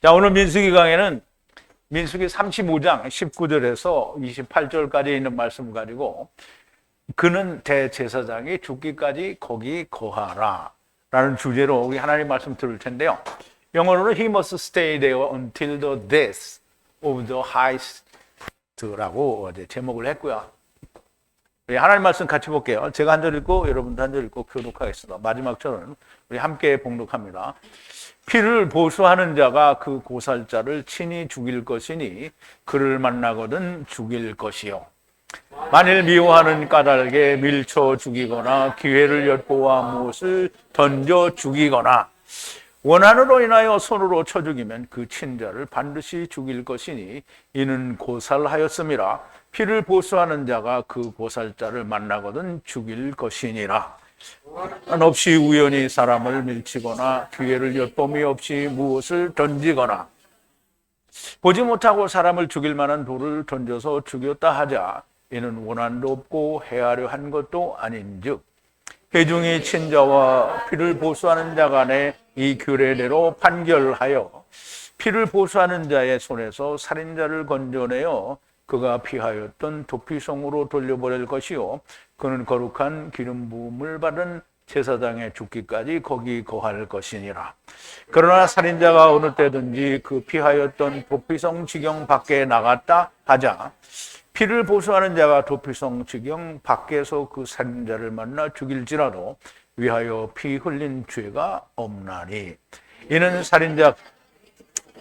자, 오늘 민수기 강의는 민수기 35장 19절에서 28절까지 있는 말씀 가지고 그는 대제사장이 죽기까지 거기 거하라 라는 주제로 우리 하나님 말씀 들을 텐데요. 영어로는 He must stay there until the death of the high priest라고 제목을 했고요. 우리 하나님 말씀 같이 볼게요. 제가 한 절 읽고 여러분도 한 절 읽고 교독하겠습니다. 마지막 절은 우리 함께 봉독합니다. 피를 보수하는 자가 그 고살자를 친히 죽일 것이니 그를 만나거든 죽일 것이요. 만일 미워하는 까닭에 밀쳐 죽이거나 기회를 엿보아 무엇을 던져 죽이거나 원한으로 인하여 손으로 쳐 죽이면 그 친자를 반드시 죽일 것이니 이는 고살하였음이라. 피를 보수하는 자가 그 고살자를 만나거든 죽일 것이니라. 한없이 우연히 사람을 밀치거나 기회를 엿봄이 없이 무엇을 던지거나 보지 못하고 사람을 죽일 만한 돌을 던져서 죽였다 하자. 이는 원한도 없고 해하려 한 것도 아닌즉 회중이 친자와 피를 보수하는 자 간에 이 규례대로 판결하여 피를 보수하는 자의 손에서 살인자를 건져내어 그가 피하였던 도피성으로 돌려보낼 것이요 그는 거룩한 기름 부음을 받은 제사장의 죽기까지 거기 거할 것이니라. 그러나 살인자가 어느 때든지 그 피하였던 도피성 지경 밖에 나갔다 하자 피를 보수하는 자가 도피성 지경 밖에서 그 살인자를 만나 죽일지라도 위하여 피 흘린 죄가 없나니 이는 살인자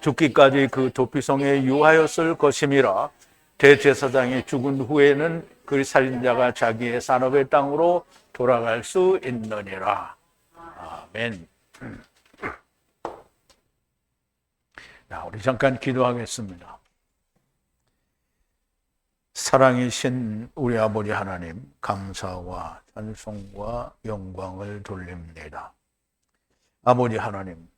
죽기까지 그 도피성에 유하였을 것임이라. 대제사장이 죽은 후에는 그 살인자가 자기의 산업의 땅으로 돌아갈 수 있느니라. 아멘. 자, 우리 잠깐 기도하겠습니다. 사랑이신 우리 아버지 하나님, 감사와 찬송과 영광을 돌립니다. 아버지 하나님,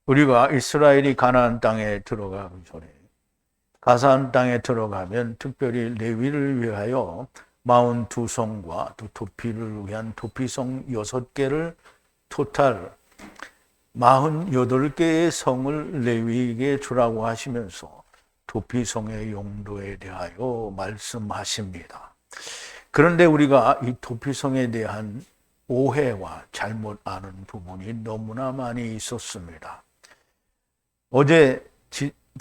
우리가 이스라엘이 가나안 땅에 들어가기 전에 가나안 땅에 들어가면 특별히 레위를 위하여 42성과 또 도피를 위한 도피성 6개를 토탈 48개의 성을 레위에게 주라고 하시면서 도피성의 용도에 대하여 말씀하십니다. 그런데 우리가 이 도피성에 대한 오해와 잘못 아는 부분이 너무나 많이 있었습니다. 어제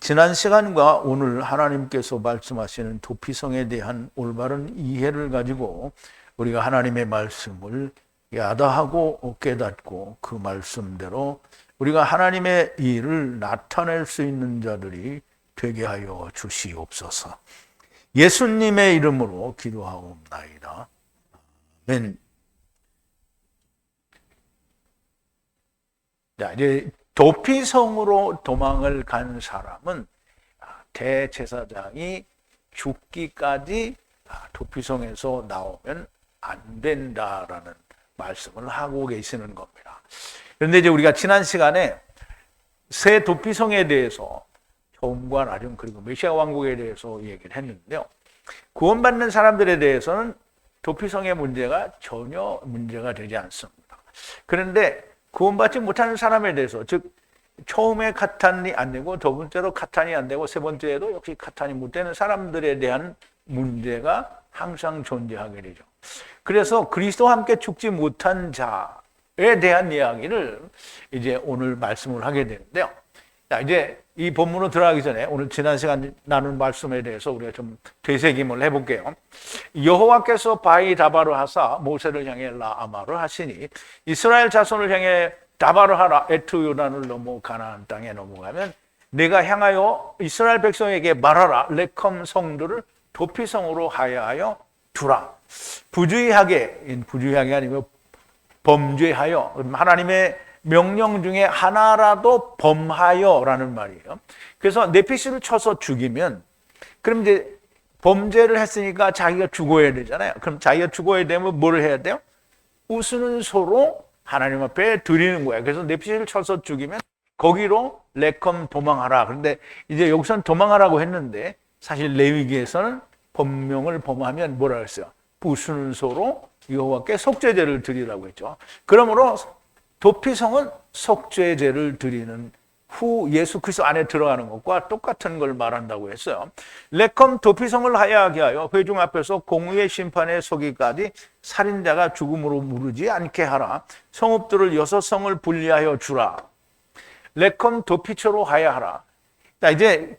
지난 시간과 오늘 하나님께서 말씀하시는 도피성에 대한 올바른 이해를 가지고 우리가 하나님의 말씀을 야다하고 깨닫고 그 말씀대로 우리가 하나님의 일을 나타낼 수 있는 자들이 되게 하여 주시옵소서. 예수님의 이름으로 기도하옵나이다. 아멘. 자, 이제 도피성으로 도망을 간 사람은 대제사장이 죽기까지 도피성에서 나오면 안 된다라는 말씀을 하고 계시는 겁니다. 그런데 이제 우리가 지난 시간에 새 도피성에 대해서 처음과 나중 그리고 메시아 왕국에 대해서 얘기를 했는데요. 구원받는 사람들에 대해서는 도피성의 문제가 전혀 문제가 되지 않습니다. 그런데 구원받지 못하는 사람에 대해서, 즉 처음에 카탄이 안 되고 두 번째로 카탄이 안 되고 세 번째에도 역시 카탄이 못 되는 사람들에 대한 문제가 항상 존재하게 되죠. 그래서 그리스도와 함께 죽지 못한 자에 대한 이야기를 이제 오늘 말씀을 하게 되는데요. 자, 이제 이 본문으로 들어가기 전에 오늘 지난 시간 나눈 말씀에 대해서 우리가 좀 되새김을 해볼게요. 여호와께서 바위 다바로 하사 모세를 향해 라아마를 하시니 이스라엘 자손을 향해 다바로 하라. 에트 요단을 넘어 가나안 땅에 넘어가면 내가 향하여 이스라엘 백성에게 말하라. 레컴 성들을 도피성으로 하야하여 두라. 부주의하게 아니고 범죄하여, 하나님의 명령 중에 하나라도 범하여라는 말이에요. 그래서 네피시를 쳐서 죽이면, 그럼 이제 범죄를 했으니까 자기가 죽어야 되잖아요. 그럼 자기가 죽어야 되면 뭘 해야 돼요? 우스는 소로 하나님 앞에 드리는 거예요. 그래서 네피시를 쳐서 죽이면 거기로 레컴 도망하라. 그런데 이제 여기서는 도망하라고 했는데 사실 레위기에서는 법명을 범하면 뭐라 했어요? 우스는 소로 여호와께 속죄제를 드리라고 했죠. 그러므로 도피성은 속죄제를 드리는 후 예수 그리스도 안에 들어가는 것과 똑같은 걸 말한다고 했어요. 레컴 도피성을 하야하게 하여 회중 앞에서 공의의 심판에 서기까지 살인자가 죽음으로 무르지 않게 하라. 성읍들을 6성을 분리하여 주라. 레컴 도피처로 하야하라. 자, 이제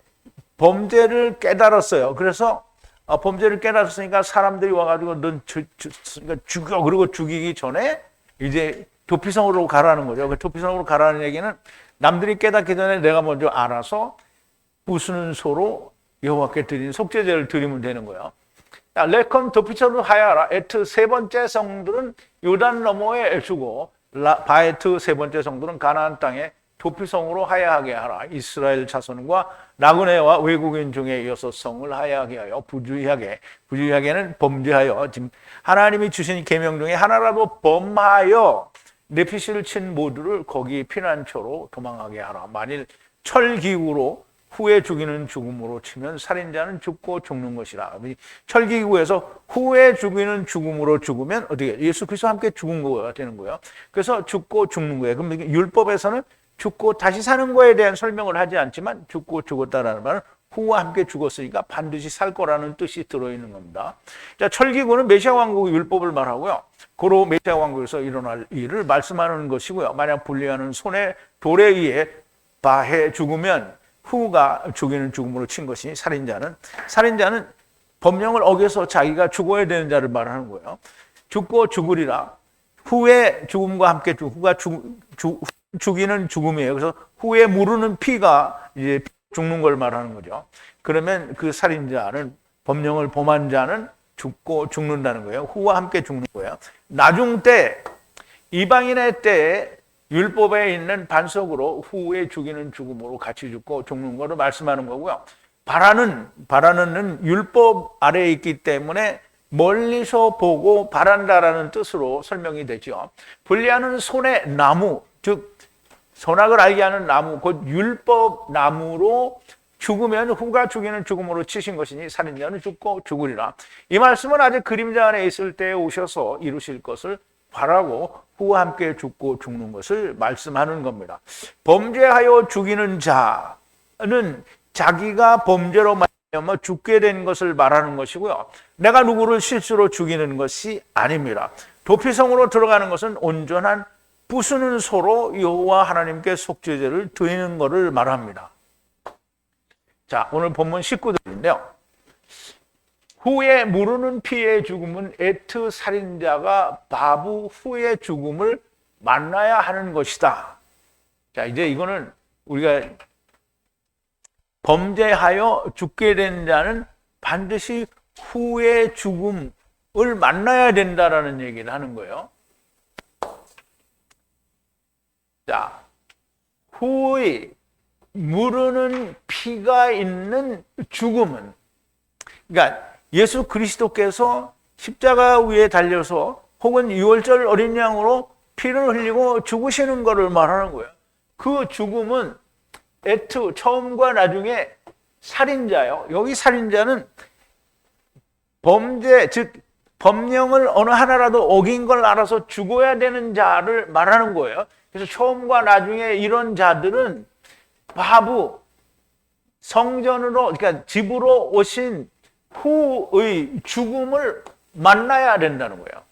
범죄를 깨달았어요. 그래서 범죄를 깨달았으니까 사람들이 와가지고 넌 죽여. 그리고 죽이기 전에 이제 도피성으로 가라는 거죠. 그 도피성으로 가라는 얘기는 남들이 깨닫기 전에 내가 먼저 알아서 부수는 소로 여호와께 드리는 속죄제를 드리면 되는 거예요. 레컴 도피처로 하야하라. 에트 세 번째 성들은 요단 너머에 주고 바에트 세 번째 성들은 가나안 땅에 도피성으로 하야하게 하라. 이스라엘 자손과 나그네와 외국인 중에 6성을 하야하게 하여 부주의하게는 범죄하여 지금 하나님이 주신 계명 중에 하나라도 범하여 내피시를 친 모두를 거기 피난처로 도망하게 하라. 만일 철기구로 후에 죽이는 죽음으로 치면 살인자는 죽고 죽는 것이라. 철기구에서 후에 죽이는 죽음으로 죽으면 어떻게 예수 그리스도와 함께 죽은 거가 되는 거예요. 그래서 죽고 죽는 거예요. 그럼 율법에서는 죽고 다시 사는 거에 대한 설명을 하지 않지만 죽고 죽었다라는 말은 후와 함께 죽었으니까 반드시 살 거라는 뜻이 들어있는 겁니다. 자, 철기구는 메시아 왕국의 율법을 말하고요. 고로 메시아 왕국에서 일어날 일을 말씀하는 것이고요. 만약 분리하는 손에 돌에 의해 바해 죽으면 후가 죽이는 죽음으로 친 것이 살인자는 법령을 어겨서 자기가 죽어야 되는 자를 말하는 거예요. 죽고 죽으리라. 후에 죽음과 함께 후가 죽이는 죽음이에요. 그래서 후에 무르는 피가 이제 죽는 걸 말하는 거죠. 그러면 그 살인자는 법령을 범한 자는 죽고 죽는다는 거예요. 후와 함께 죽는 거예요. 나중 때 이방인의 때에 율법에 있는 반석으로 후에 죽이는 죽음으로 같이 죽고 죽는 거를 말씀하는 거고요. 바라는 율법 아래에 있기 때문에 멀리서 보고 바란다라는 뜻으로 설명이 되죠. 분리하는 손의 나무, 즉 선악을 알게 하는 나무, 곧 율법 나무로 죽으면 후가 죽이는 죽음으로 치신 것이니 살인자는 죽고 죽으리라. 이 말씀은 아직 그림자 안에 있을 때에 오셔서 이루실 것을 바라고 후와 함께 죽고 죽는 것을 말씀하는 겁니다. 범죄하여 죽이는 자는 자기가 범죄로 말하면 죽게 된 것을 말하는 것이고요. 내가 누구를 실수로 죽이는 것이 아닙니다. 도피성으로 들어가는 것은 온전한 부수는 소로 여호와 하나님께 속죄제를 드리는 것을 말합니다. 자, 오늘 본문 19절인데요. 후에 무르는 피의 죽음은 에트 살인자가 바부 후의 죽음을 만나야 하는 것이다. 자, 이제 이거는 우리가 범죄하여 죽게 된 자는 반드시 후의 죽음을 만나야 된다라는 얘기를 하는 거예요. 자, 후의 무르는 피가 있는 죽음은, 그러니까 예수 그리스도께서 십자가 위에 달려서 혹은 유월절 어린 양으로 피를 흘리고 죽으시는 것을 말하는 거예요. 그 죽음은 에트, 처음과 나중에 살인자요. 여기 살인자는 범죄, 즉 법령을 어느 하나라도 어긴 걸 알아서 죽어야 되는 자를 말하는 거예요. 그래서 처음과 나중에 이런 자들은 바부, 성전으로, 그러니까 집으로 오신 후의 죽음을 만나야 된다는 거예요.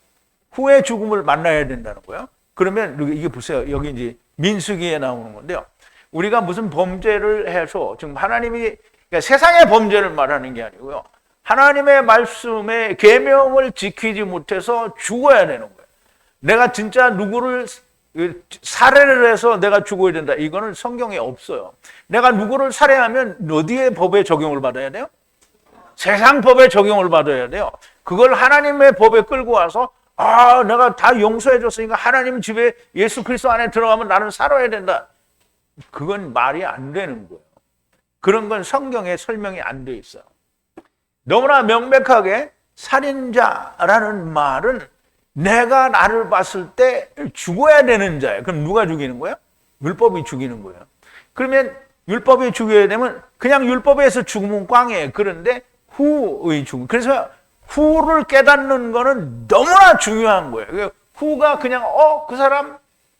후의 죽음을 만나야 된다는 거예요. 그러면 이게 보세요. 여기 이제 민수기에 나오는 건데요. 우리가 무슨 범죄를 해서 지금 하나님이, 그러니까 세상의 범죄를 말하는 게 아니고요. 하나님의 말씀의 계명을 지키지 못해서 죽어야 되는 거예요. 내가 진짜 누구를 살해를 해서 내가 죽어야 된다. 이거는 성경에 없어요. 내가 누구를 살해하면 어디에 법에 적용을 받아야 돼요? 세상 법에 적용을 받아야 돼요. 그걸 하나님의 법에 끌고 와서 내가 다 용서해 줬으니까 하나님 집에 예수 그리스도 안에 들어가면 나는 살아야 된다. 그건 말이 안 되는 거예요. 그런 건 성경에 설명이 안 돼 있어요. 너무나 명백하게 살인자라는 말은 내가 나를 봤을 때 죽어야 되는 자예요. 그럼 누가 죽이는 거예요? 율법이 죽이는 거예요. 그러면 율법이 죽여야 되면 그냥 율법에서 죽으면 꽝이에요. 그런데 후의 죽음. 그래서 후를 깨닫는 거는 너무나 중요한 거예요. 후가 그냥 그 사람,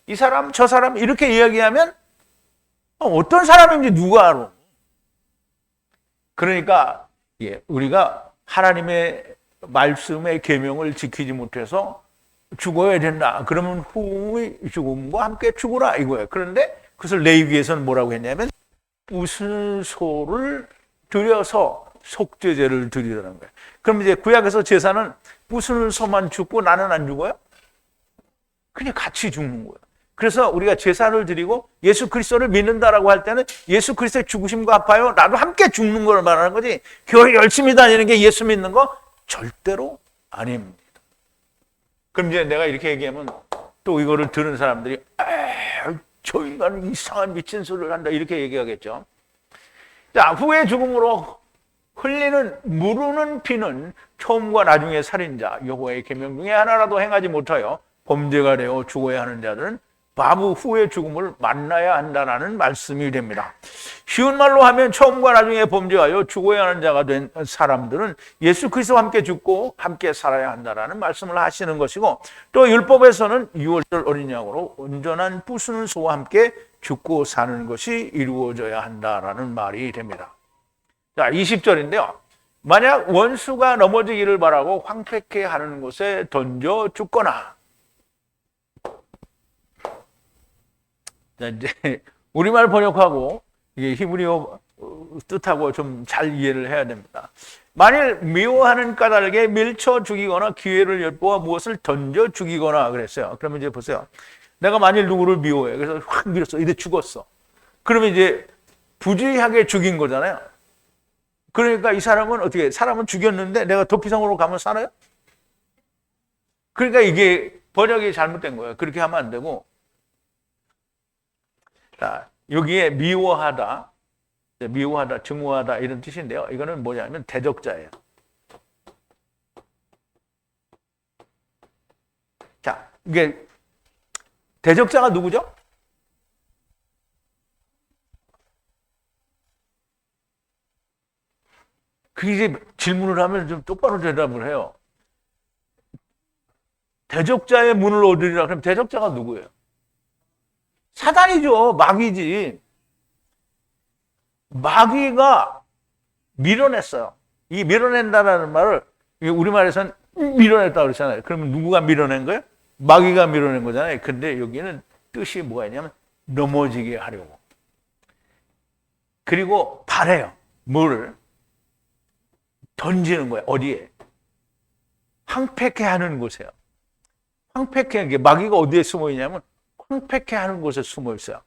이 사람, 저 사람 이렇게 이야기하면 어떤 사람인지 누가 알아? 그러니까 우리가 하나님의 말씀의 계명을 지키지 못해서 죽어야 된다. 그러면 후의 죽음과 함께 죽으라 이거예요. 그런데 그것을 레위기에서는 뭐라고 했냐면 무슨 소를 들여서 속죄제를 드리라는 거예요. 그럼 이제 구약에서 제사는 무슨 소만 죽고 나는 안 죽어요? 그냥 같이 죽는 거예요. 그래서 우리가 제사를 드리고 예수 그리스도를 믿는다라고 할 때는 예수 그리스도의 죽으심과 아파요. 나도 함께 죽는 걸 말하는 거지. 교회 열심히 다니는 게 예수 믿는 거 절대로 아닙니다. 그럼 이제 내가 이렇게 얘기하면 또 이거를 들은 사람들이 저 인간은 이상한 미친 소리를 한다 이렇게 얘기하겠죠. 자, 후의 죽음으로 흘리는 무르는 피는 처음과 나중의 살인자 여호와의 계명 중에 하나라도 행하지 못하여 범죄가 되어 죽어야 하는 자들은 바보 후의 죽음을 만나야 한다는 말씀이 됩니다. 쉬운 말로 하면 처음과 나중에 범죄하여 죽어야 하는 자가 된 사람들은 예수 그리스도와 함께 죽고 함께 살아야 한다는 말씀을 하시는 것이고, 또 율법에서는 6월절 어린 양으로 온전한 부수는 소와 함께 죽고 사는 것이 이루어져야 한다는 말이 됩니다. 자, 20절인데요. 만약 원수가 넘어지기를 바라고 황폐케 하는 곳에 던져 죽거나, 이제 우리말 번역하고 이게 히브리어 뜻하고 좀 잘 이해를 해야 됩니다. 만일 미워하는 까닭에 밀쳐 죽이거나 기회를 엿보아 무엇을 던져 죽이거나 그랬어요. 그러면 이제 보세요. 내가 만일 누구를 미워해. 그래서 확 밀었어. 이제 죽었어. 그러면 이제 부주의하게 죽인 거잖아요. 그러니까 이 사람은 어떻게, 사람은 죽였는데 내가 도피성으로 가면 살아요? 그러니까 이게 번역이 잘못된 거예요. 그렇게 하면 안 되고, 자, 여기에 미워하다, 증오하다 이런 뜻인데요. 이거는 뭐냐면 대적자예요. 자, 이게 대적자가 누구죠? 그 이제 질문을 하면 좀 똑바로 대답을 해요. 대적자의 문을 얻으리라. 그럼 대적자가 누구예요? 사단이죠. 마귀지. 마귀가 밀어냈어요. 이 밀어낸다라는 말을 우리말에서는 밀어냈다고 그러잖아요. 그러면 누구가 밀어낸 거예요? 마귀가 밀어낸 거잖아요. 근데 여기는 뜻이 뭐가 있냐면 넘어지게 하려고. 그리고 바래요. 뭐를? 던지는 거예요. 어디에? 황폐케 하는 곳에요. 황폐케 하는 게 마귀가 어디에 숨어 있냐면 황폐케 하는 곳에 숨어 있어요.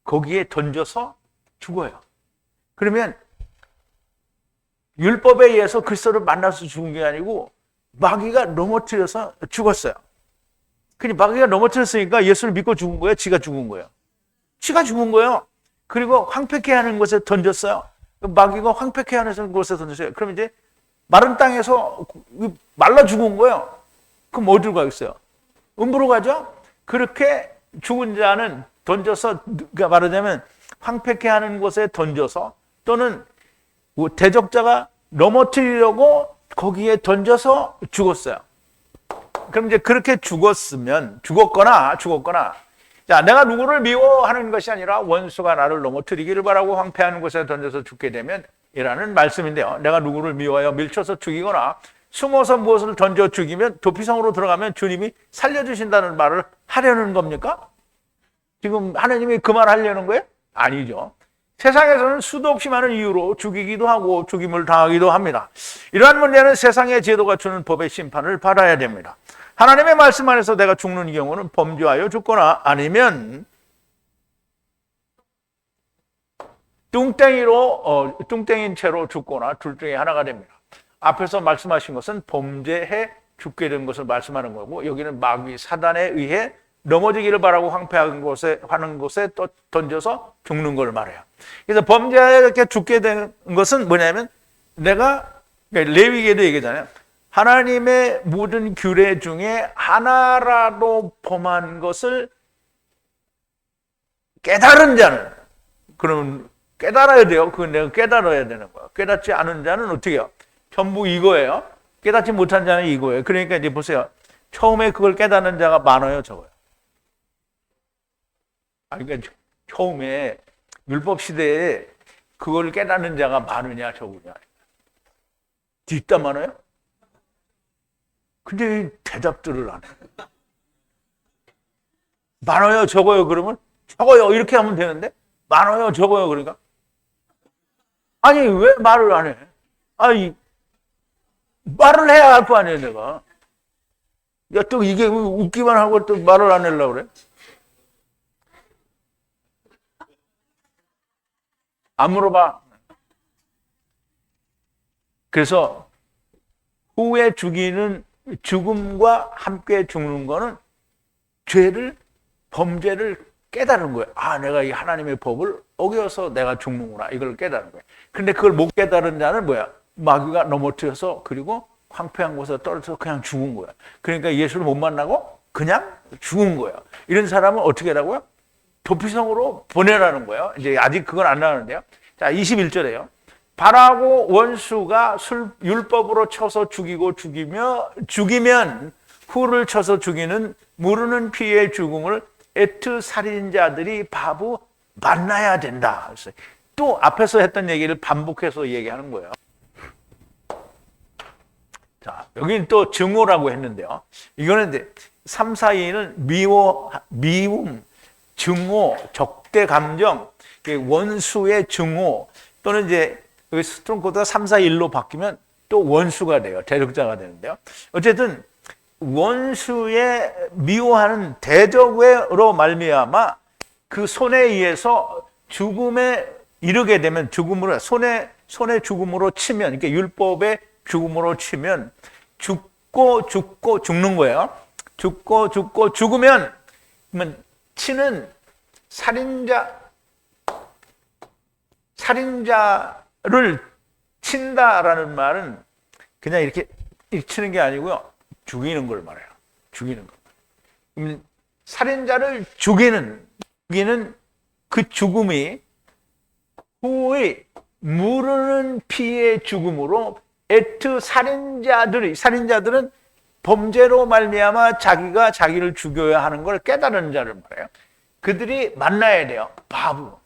거기에 던져서 죽어요. 그러면 율법에 의해서 그리스도를 만나서 죽은 게 아니고 마귀가 넘어뜨려서 죽었어요. 그러니까 마귀가 넘어뜨렸으니까 예수를 믿고 죽은 거예요? 지가 죽은 거예요? 지가 죽은 거예요. 그리고 황폐케 하는 곳에 던졌어요. 마귀가 황폐케 하는 곳에 던졌어요. 그럼 이제 마른 땅에서 말라 죽은 거예요. 그럼 어디로 가겠어요? 음부로 가죠? 그렇게 죽은 자는 던져서, 그러니까 말하자면 황폐케 하는 곳에 던져서, 또는 대적자가 넘어뜨리려고 거기에 던져서 죽었어요. 그럼 이제 그렇게 죽었거나, 자, 내가 누구를 미워하는 것이 아니라 원수가 나를 넘어뜨리기를 바라고 황폐하는 곳에 던져서 죽게 되면 이라는 말씀인데요. 내가 누구를 미워하여 밀쳐서 죽이거나 숨어서 무엇을 던져 죽이면 도피성으로 들어가면 주님이 살려주신다는 말을 하려는 겁니까? 지금 하나님이 그 말 하려는 거예요? 아니죠. 세상에서는 수도 없이 많은 이유로 죽이기도 하고 죽임을 당하기도 합니다. 이러한 문제는 세상의 제도가 주는 법의 심판을 받아야 됩니다. 하나님의 말씀 안에서 내가 죽는 경우는 범죄하여 죽거나 아니면 뚱땡인 채로 죽거나 둘 중에 하나가 됩니다. 앞에서 말씀하신 것은 범죄해 죽게 된 것을 말씀하는 거고, 여기는 마귀 사단에 의해 넘어지기를 바라고 황폐하는 곳에 또 던져서 죽는 걸 말해요. 그래서 범죄하여 죽게 된 것은 뭐냐면, 내가 레위기에도 얘기하잖아요. 하나님의 모든 규례 중에 하나라도 범한 것을 깨달은 자는, 그러면 깨달아야 돼요. 그건 내가 깨달아야 되는 거야. 깨닫지 않은 자는 어떻게 해요? 전부 이거예요. 깨닫지 못한 자는 이거예요. 그러니까 이제 보세요. 처음에 그걸 깨닫는 자가 많아요, 적어요? 그러니까 처음에 율법 시대에 그걸 깨닫는 자가 많으냐 적으냐. 뒷담 많아요? 근데 대답들을 안 해. 많아요, 적어요, 그러면? 적어요, 이렇게 하면 되는데? 많아요, 적어요, 그러니까? 아니, 왜 말을 안 해? 아니, 말을 해야 할 거 아니에요, 내가. 야, 또 이게 웃기만 하고 또 말을 안 하려고 그래? 안 물어봐. 그래서 후에 죽음과 함께 죽는 거는 범죄를 깨달은 거예요. 아, 내가 이 하나님의 법을 어겨서 내가 죽는구나. 이걸 깨달은 거예요. 근데 그걸 못 깨달은 자는 뭐야? 마귀가 넘어뜨려서 그리고 황폐한 곳에 떨어져서 그냥 죽은 거야. 그러니까 예수를 못 만나고 그냥 죽은 거예요. 이런 사람은 어떻게 하라고요? 도피성으로 보내라는 거예요. 이제 아직 그건 안 나오는데요. 자, 21절에요. 바라고 원수가 율법으로 쳐서 죽이면 후를 쳐서 죽이는 무르는 피의 죽음을 에트 살인자들이 바보 만나야 된다. 또 앞에서 했던 얘기를 반복해서 얘기하는 거예요. 자, 여기는 또 증오라고 했는데요. 이거는 이제 3, 4위는 미움, 증오, 적대 감정, 원수의 증오, 또는 이제 스트롱 코드가 3, 4, 1로 바뀌면 또 원수가 돼요. 대적자가 되는데요. 어쨌든 원수의 미워하는 대적으로 말미암아 그 손에 의해서 죽음에 이르게 되면 손의 죽음으로 치면, 그러니까 율법의 죽음으로 치면 죽고 죽는 거예요. 죽고 죽으면 치는 살인자를 친다라는 말은 그냥 이렇게 치는 게 아니고요. 죽이는 걸 말해요. 죽이는 거. 살인자를 죽이는 그 죽음이 후의 무르는 피의 죽음으로 에트 살인자들은 범죄로 말미암아 자기가 자기를 죽여야 하는 걸 깨달은 자를 말해요. 그들이 만나야 돼요. 바보.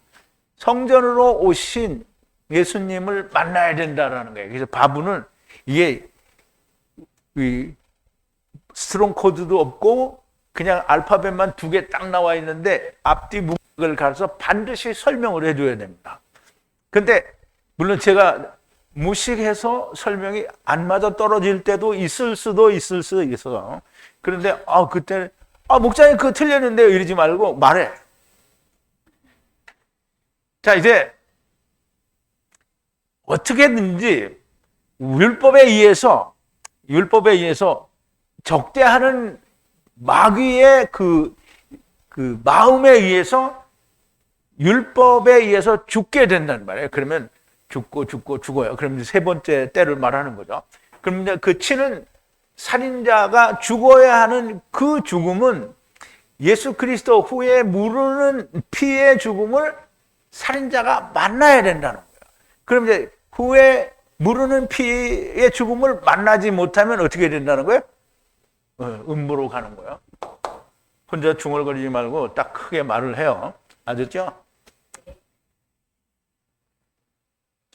성전으로 오신 예수님을 만나야 된다라는 거예요. 그래서 바보는 이게 스트롱 코드도 없고 그냥 알파벳만 2개 딱 나와 있는데 앞뒤 문맥을 가서 반드시 설명을 해줘야 됩니다. 근데 물론 제가 무식해서 설명이 안 맞아 떨어질 때도 있을 수도 있어요. 그런데 그때 목사님 그거 틀렸는데요 이러지 말고 말해. 자, 이제 어떻게든지 율법에 의해서 적대하는 마귀의 그 마음에 의해서 율법에 의해서 죽게 된단 말이에요. 그러면 죽어요. 그럼 세 번째 때를 말하는 거죠. 그럼 이제 그 치는 살인자가 죽어야 하는 그 죽음은 예수 그리스도 후에 무르는 피의 죽음을 살인자가 만나야 된다는 거예요. 그럼 이제 후에 무르는 피의 죽음을 만나지 못하면 어떻게 된다는 거예요? 음부로 가는 거예요. 혼자 중얼거리지 말고 딱 크게 말을 해요. 아셨죠?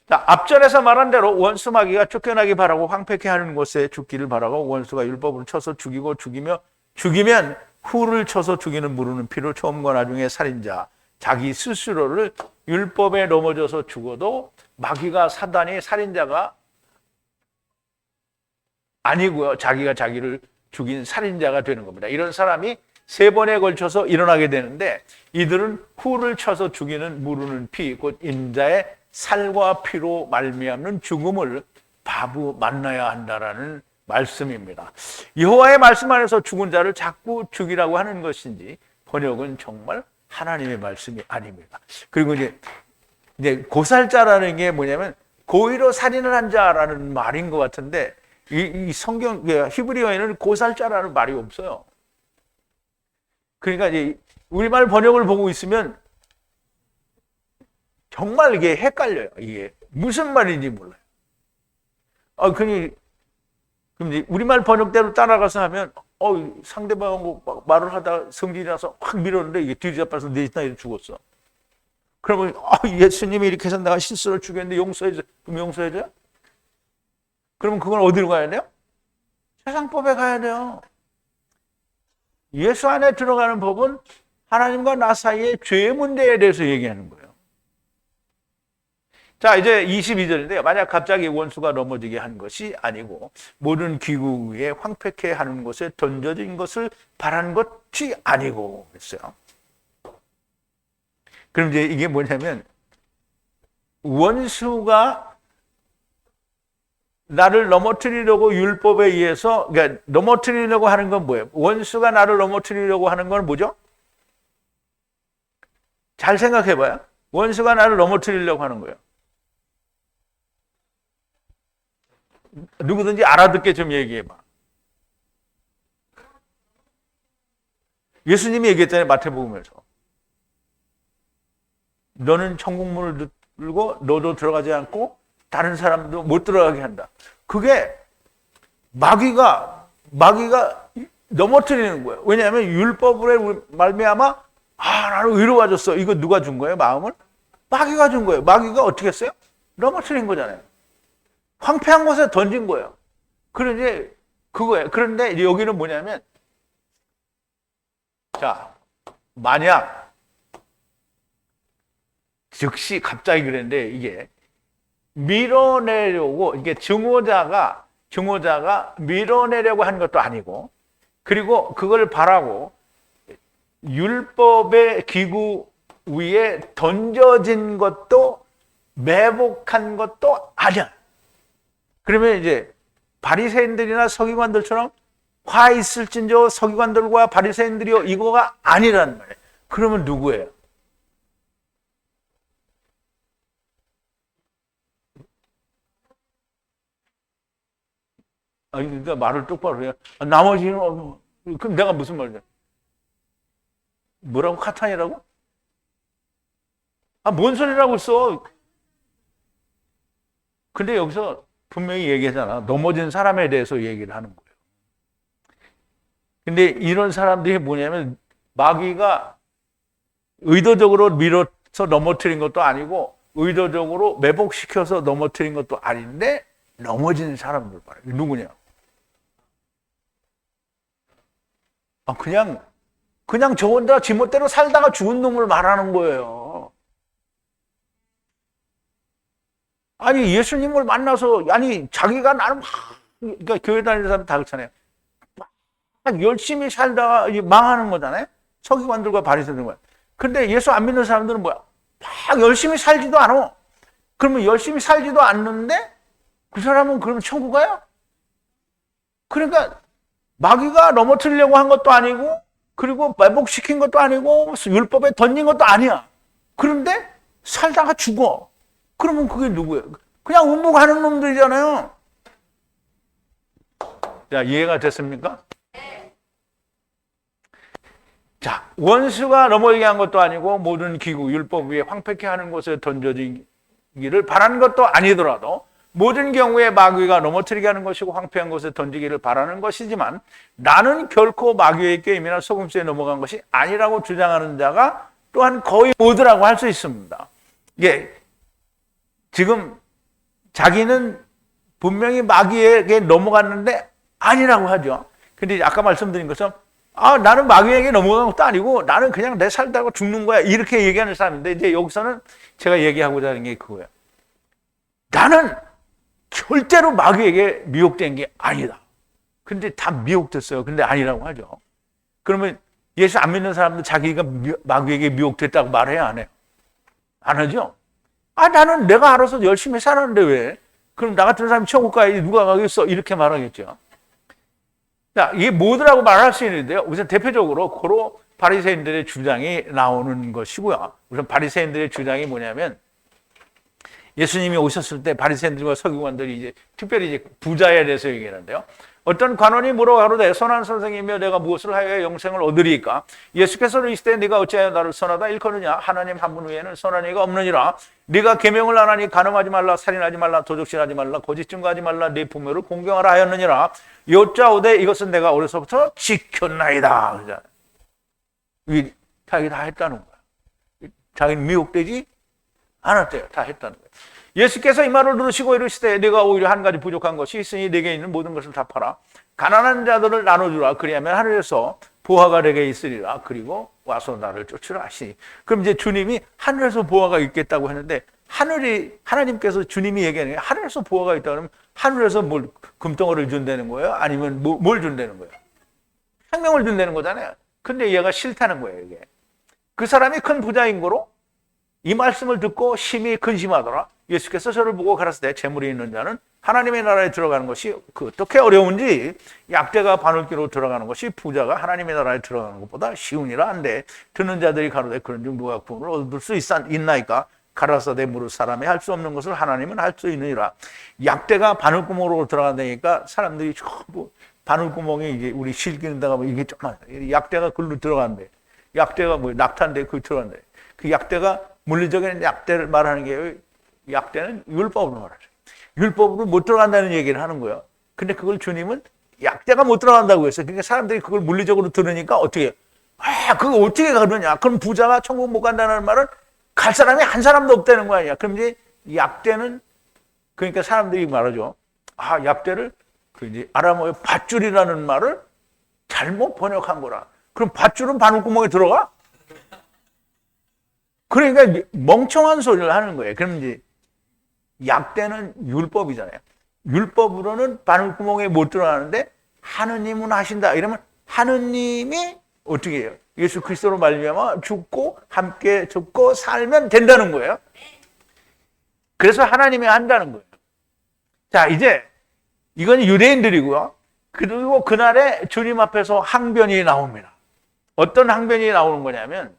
자, 앞전에서 말한 대로 원수 마귀가 쫓겨나기 바라고 황폐케 하는 곳에 죽기를 바라고 원수가 율법으로 쳐서 죽이면 후를 쳐서 죽이는 무르는 피로 처음과 나중에 살인자 자기 스스로를 율법에 넘어져서 죽어도 마귀가 사단이 살인자가 아니고요. 자기가 자기를 죽인 살인자가 되는 겁니다. 이런 사람이 3번에 걸쳐서 일어나게 되는데 이들은 후를 쳐서 죽이는 무르는 피, 곧 인자의 살과 피로 말미암는 죽음을 바보 만나야 한다라는 말씀입니다. 여호와의 말씀 안에서 죽은 자를 자꾸 죽이라고 하는 것인지 번역은 정말 하나님의 말씀이 아닙니다. 그리고 이제 고살자라는 게 뭐냐면 고의로 살인을 한 자라는 말인 것 같은데 이 성경 히브리어에는 고살자라는 말이 없어요. 그러니까 이제 우리말 번역을 보고 있으면 정말 이게 헷갈려요. 이게 무슨 말인지 몰라요. 그럼 이제 우리말 번역대로 따라가서 하면 상대방하고 말을 하다가 성질이 나서 확 밀었는데 이게 뒤잡아서 내 나이에 죽었어. 그러면 예수님이 이렇게 해서 내가 실수를 죽였는데 용서해줘. 그럼 용서해줘요? 그러면 그건 어디로 가야 돼요? 세상법에 가야 돼요. 예수 안에 들어가는 법은 하나님과 나 사이의 죄의 문제에 대해서 얘기하는 거예요. 자, 이제 22절인데요. 만약 갑자기 원수가 넘어지게 한 것이 아니고 모든 기구 위에 황폐케 하는 곳에 던져진 것을 바란 것이 아니고 그랬어요. 그럼 이제 이게 뭐냐면 원수가 나를 넘어뜨리려고 율법에 의해서, 그러니까 넘어뜨리려고 하는 건 뭐예요? 원수가 나를 넘어뜨리려고 하는 건 뭐죠? 잘 생각해 봐요. 원수가 나를 넘어뜨리려고 하는 거예요. 누구든지 알아듣게 좀 얘기해 봐. 예수님이 얘기했잖아요. 마태복음에서. 너는 천국문을 들고 너도 들어가지 않고 다른 사람도 못 들어가게 한다. 그게 마귀가 넘어뜨리는 거예요. 왜냐하면 율법으로 말미암아 나는 의로워졌어. 이거 누가 준 거예요? 마음을? 마귀가 준 거예요. 마귀가 어떻게 했어요? 넘어뜨린 거잖아요. 황폐한 곳에 던진 거예요. 그런데 그거예요. 그런데 이제 여기는 뭐냐면, 자, 만약 즉시 갑자기 그랬는데 이게 밀어내려고, 이게 증오자가 밀어내려고 하는 것도 아니고, 그리고 그걸 바라고 율법의 기구 위에 던져진 것도 매복한 것도 아니야. 그러면 이제 바리새인들이나 서기관들처럼 화 있을진저 서기관들과 바리새인들이요 이거가 아니란 말이에요. 그러면 누구예요? 아니, 그러니까 말을 똑바로 해요. 나머지는 그럼 내가 무슨 말이야? 뭐라고? 카탄이라고? 뭔 소리라고 써? 근데 여기서 분명히 얘기하잖아. 넘어진 사람에 대해서 얘기를 하는 거예요. 근데 이런 사람들이 뭐냐면 마귀가 의도적으로 밀어서 넘어뜨린 것도 아니고 의도적으로 매복시켜서 넘어뜨린 것도 아닌데 넘어진 사람들 말이에요. 누구냐? 그냥 저 혼자 지멋대로 살다가 죽은 놈을 말하는 거예요. 아니, 예수님을 만나서, 자기가 나는 그러니까 교회 다니는 사람 다 그렇잖아요. 막 열심히 살다가 망하는 거잖아요. 서기관들과 바리새인들과. 근데 예수 안 믿는 사람들은 뭐야? 막 열심히 살지도 않아. 그러면 열심히 살지도 않는데 그 사람은 그러면 천국 가요? 그러니까 마귀가 넘어뜨리려고 한 것도 아니고 그리고 매복시킨 것도 아니고 율법에 던진 것도 아니야. 그런데 살다가 죽어. 그러면 그게 누구예요? 그냥 운묵하는 놈들이잖아요. 자, 이해가 됐습니까? 자, 원수가 넘어지게 한 것도 아니고 모든 기구, 율법 위에 황폐케 하는 곳에 던져지기를 바라는 것도 아니더라도 모든 경우에 마귀가 넘어뜨리게 하는 것이고 황폐한 곳에 던지기를 바라는 것이지만 나는 결코 마귀의 게임이나 속임수에 넘어간 것이 아니라고 주장하는 자가 또한 거의 모두라고 할 수 있습니다. 이게 지금 자기는 분명히 마귀에게 넘어갔는데 아니라고 하죠. 근데 아까 말씀드린 것처럼 나는 마귀에게 넘어간 것도 아니고 나는 그냥 내 살다가 죽는 거야 이렇게 얘기하는 사람인데 이제 여기서는 제가 얘기하고자 하는 게 그거예요. 나는 절대로 마귀에게 미혹된 게 아니다. 근데 다 미혹됐어요. 근데 아니라고 하죠. 그러면 예수 안 믿는 사람도 자기가 마귀에게 미혹됐다고 말해야 안 해요? 안 하죠? 나는 내가 알아서 열심히 살았는데 왜? 그럼 나 같은 사람이 천국 가야지 누가 가겠어? 이렇게 말하겠죠. 자, 이게 뭐더라고 말할 수 있는데요. 우선 대표적으로 고로 바리새인들의 주장이 나오는 것이고요. 우선 바리새인들의 주장이 뭐냐면 예수님이 오셨을 때 바리새인들과 서기관들이 이제 특별히 이제 부자에 대해서 얘기하는데요. 어떤 관원이 물어가로되 선한 선생이며 내가 무엇을 하여야 영생을 얻으리까? 예수께서 이르시되 네가 어찌하여 나를 선하다 일컫느냐? 하나님 한 분 외에는 선한 이가 없느니라. 네가 계명을 안 하니 간음하지 말라, 살인하지 말라, 도적질하지 말라, 거짓 증거하지 말라, 네 부모를 공경하라 하였느니라. 여짜오되 이것은 내가 어려서부터 지켰나이다. 자기 다 했다는 거야. 자기는 미혹되지 안 했대요. 다 했다는 거예요. 예수께서 이 말을 들으시고 이르시되 내가 오히려 한 가지 부족한 것이 있으니 내게 있는 모든 것을 다 팔아 가난한 자들을 나눠주라. 그리하면 하늘에서 보화가 내게 있으리라. 그리고 와서 나를 쫓으라 하시니. 그럼 이제 주님이 하늘에서 보화가 있겠다고 했는데 하나님께서 주님이 얘기하는 게 하늘에서 보화가 있다 그러면 하늘에서 뭘 금덩어리를 준다는 거예요? 아니면 뭘 준다는 거예요? 생명을 준다는 거잖아요. 근데 얘가 싫다는 거예요, 이게. 그 사람이 큰 부자인 거로 이 말씀을 듣고 심히 근심하더라. 예수께서 저를 보고 가라사대 재물이 있는 자는 하나님의 나라에 들어가는 것이 어떻게 어려운지 약대가 바늘기로 들어가는 것이 부자가 하나님의 나라에 들어가는 것보다 쉬우니라 한데 듣는 자들이 가로되 그런즉 누가 구원을 얻을 수 있나이까? 가라사대 무릇 사람이 할 수 없는 것을 하나님은 할 수 있느니라. 약대가 바늘구멍으로 들어간다니까 사람들이 전부 바늘구멍이 이게 우리 실기는다가 이게 조그만 약대가 글로 들어간대. 약대가 뭐 낙타인데 그 들어간대. 그 약대가 물리적인 약대를 말하는 게 약대는 율법으로 말하죠. 율법으로 못 들어간다는 얘기를 하는 거예요. 근데 그걸 주님은 약대가 못 들어간다고 했어요. 그러니까 사람들이 그걸 물리적으로 들으니까 어떻게 그거 어떻게 가느냐? 그럼 부자가 천국 못 간다는 말은 갈 사람이 한 사람도 없다는 거 아니야. 그럼 이제 약대는 그러니까 사람들이 말하죠. 약대를 그 이제 아람어의 밧줄이라는 말을 잘못 번역한 거라. 그럼 밧줄은 바늘구멍에 들어가? 그러니까 멍청한 소리를 하는 거예요. 그럼 이제 약대는 율법이잖아요. 율법으로는 바늘구멍에 못 들어가는데 하느님은 하신다. 이러면 하느님이 어떻게 해요? 예수 그리스도로 말미암아 죽고 함께 죽고 살면 된다는 거예요. 그래서 하나님이 한다는 거예요. 자, 이제 이건 유대인들이고요. 그리고 그날에 주님 앞에서 항변이 나옵니다. 어떤 항변이 나오는 거냐면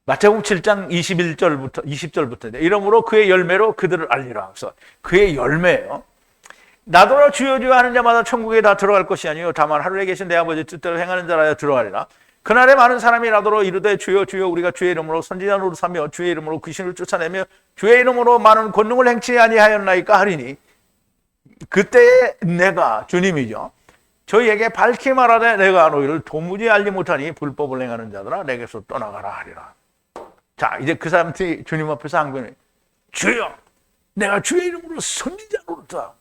마태복음 7장 21절부터 20절부터 이러므로 그의 열매로 그들을 알리라. 그래서 그의 열매예요. 나더러 주여 주여 하는 자마다 천국에 다 들어갈 것이 아니요 다만 하늘에 계신 내 아버지 뜻대로 행하는 자라야 들어가리라. 그날에 많은 사람이 나더러 이르되 주여 주여 우리가 주의 이름으로 선지자 노릇하며 주의 이름으로 귀신을 쫓아내며 주의 이름으로 많은 권능을 행치 아니하였나이까 하리니 그때에 내가 주님이죠. 저희에게 밝히 말하되 내가 너희를 도무지 알지 못하니 불법을 행하는 자들아 내게서 떠나가라 하리라. 자, 이제 그 사람들이 주님 앞에서 항변해. 주여, 내가 주의 이름으로 선지자 노릇하고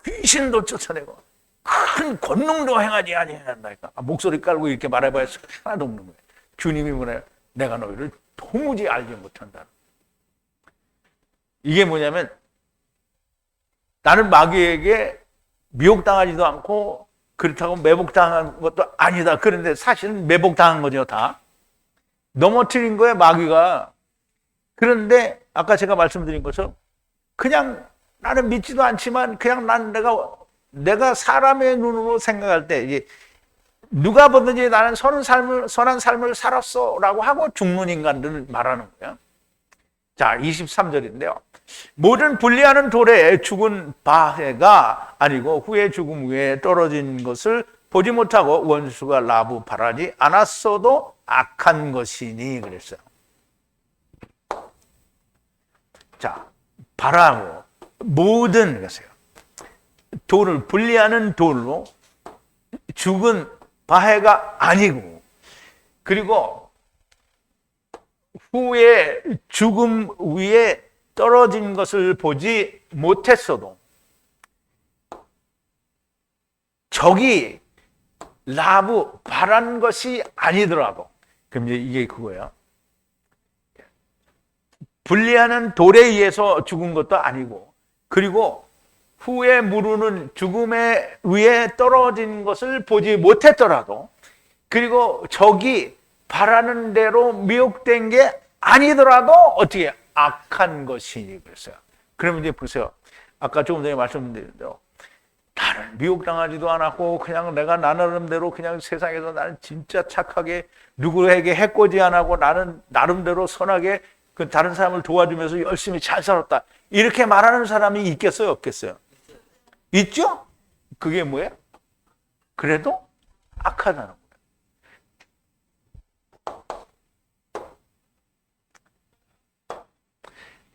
귀신도 쫓아내고 큰 권능도 행하지 아니하였나이까. 목소리 깔고 이렇게 말해봐야 하나도 없는 거예요. 주님이 뭐래요? 내가 너희를 도무지 알지 못한다. 이게 뭐냐면 나는 마귀에게 미혹당하지도 않고 그렇다고 매복당한 것도 아니다. 그런데 사실은 매복당한 거죠, 다. 넘어뜨린 거예요, 마귀가. 그런데 아까 제가 말씀드린 것처럼 그냥 나는 믿지도 않지만 그냥 내가 사람의 눈으로 생각할 때 이제 누가 보든지 나는 선한 삶을 살았어라고 하고 죽는 인간들을 말하는 거예요. 자, 23절인데요. 모든 분리하는 돌에 죽은 바해가 아니고 후에 죽음 위에 떨어진 것을 보지 못하고 원수가 라부 바라지 않았어도 악한 것이니 그랬어요. 자, 바라고 모든 것이요. 돌을 분리하는 돌로 죽은 바해가 아니고 그리고 후에 죽음 위에 떨어진 것을 보지 못했어도 적이 라부 바란 것이 아니더라도 그럼 이제 이게 그거예요. 분리하는 돌에 의해서 죽은 것도 아니고 그리고 후에 무르는 죽음에 위에 떨어진 것을 보지 못했더라도 그리고 적이 바라는 대로 미혹된 게 아니더라도 어떻게 악한 것이니 그랬어요. 그러면 이제 보세요. 아까 조금 전에 말씀드린 대로 나는 미혹당하지도 않았고 그냥 내가 나 나름대로 그냥 세상에서 나는 진짜 착하게 누구에게 해코지 안 하고 나는 나름대로 선하게 그 다른 사람을 도와주면서 열심히 잘 살았다. 이렇게 말하는 사람이 있겠어요? 없겠어요? 있죠? 그게 뭐예요? 그래도 악하다는 거예요.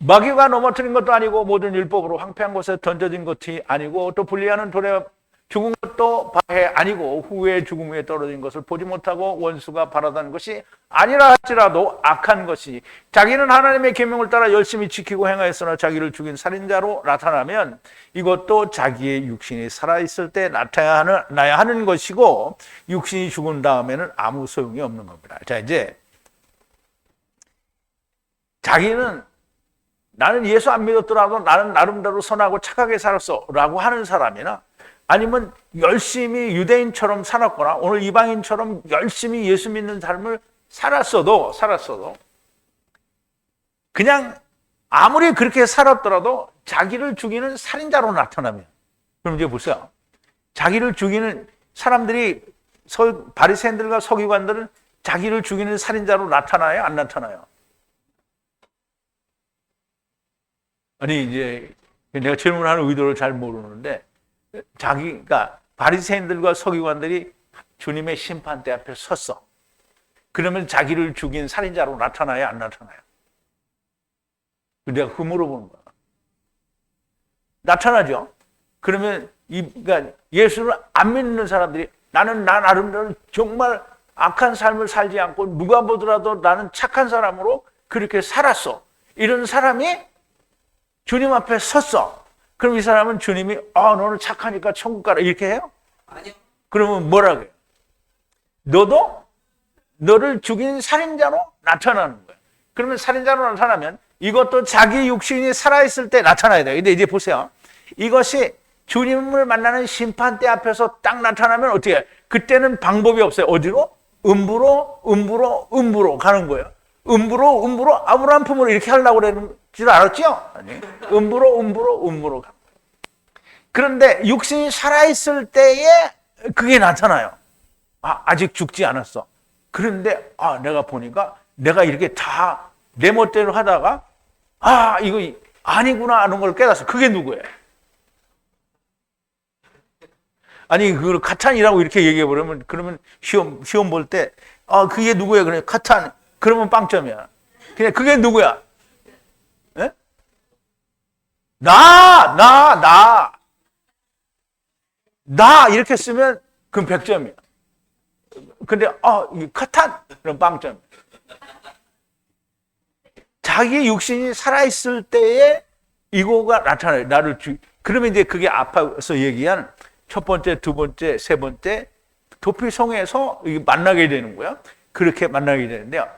마귀가 넘어뜨린 것도 아니고 모든 율법으로 황폐한 곳에 던져진 것이 아니고 또 분리하는 돌에 죽은 것도 바해 아니고 후에 죽음 위에 떨어진 것을 보지 못하고 원수가 바라던 것이 아니라 할지라도 악한 것이 자기는 하나님의 계명을 따라 열심히 지키고 행하였으나 자기를 죽인 살인자로 나타나면 이것도 자기의 육신이 살아있을 때 나타나야 하는 것이고 육신이 죽은 다음에는 아무 소용이 없는 겁니다. 자, 이제 자기는 나는 예수 안 믿었더라도 나는 나름대로 선하고 착하게 살았어 라고 하는 사람이나 아니면 열심히 유대인처럼 살았거나 오늘 이방인처럼 열심히 예수 믿는 삶을 살았어도 그냥 아무리 그렇게 살았더라도 자기를 죽이는 살인자로 나타나면 그럼 이제 보세요. 자기를 죽이는 사람들이 바리새인들과 서기관들은 자기를 죽이는 살인자로 나타나요? 안 나타나요? 아니 이제 내가 질문하는 의도를 잘 모르는데 그러니까 바리새인들과 서기관들이 주님의 심판대 앞에 섰어. 그러면 자기를 죽인 살인자로 나타나요? 안 나타나요? 내가 그 물어보는 거야. 나타나죠? 그러면 그러니까 예수를 안 믿는 사람들이 나는 나 나름대로 정말 악한 삶을 살지 않고 누가 보더라도 나는 착한 사람으로 그렇게 살았어. 이런 사람이 주님 앞에 섰어. 그럼 이 사람은 주님이 너는 착하니까 천국 가라 이렇게 해요? 아니요. 그러면 뭐라고 해요? 너도 너를 죽인 살인자로 나타나는 거예요. 그러면 살인자로 나타나면 이것도 자기 육신이 살아있을 때 나타나야 돼요. 근데 이제 보세요. 이것이 주님을 만나는 심판대 앞에서 딱 나타나면 어떻게 해요? 그때는 방법이 없어요. 어디로? 음부로 가는 거예요. 음부로 아무런 품으로 이렇게 하려고 그러는 줄 알았죠? 아니. 음부로 가. 그런데 육신이 살아있을 때에 그게 나타나요. 아직 죽지 않았어. 그런데 내가 보니까 내가 이렇게 다 내 멋대로 하다가 이거 아니구나 하는 걸 깨닫어. 그게 누구예요? 아니 그걸 카탄이라고 이렇게 얘기해버리면 그러면 시험 볼 때 그게 누구예요? 그래 카탄. 그러면 빵점이야. 그냥 그게 누구야? 에? 나 이렇게 쓰면 그럼 100점이야. 근데 이 카탄 그럼 빵점. 자기 육신이 살아있을 때에 이거가 나타나요. 그러면 이제 그게 앞에서 얘기한 첫 번째, 두 번째, 세 번째 도피성에서 만나게 되는 거야. 그렇게 만나게 되는데요.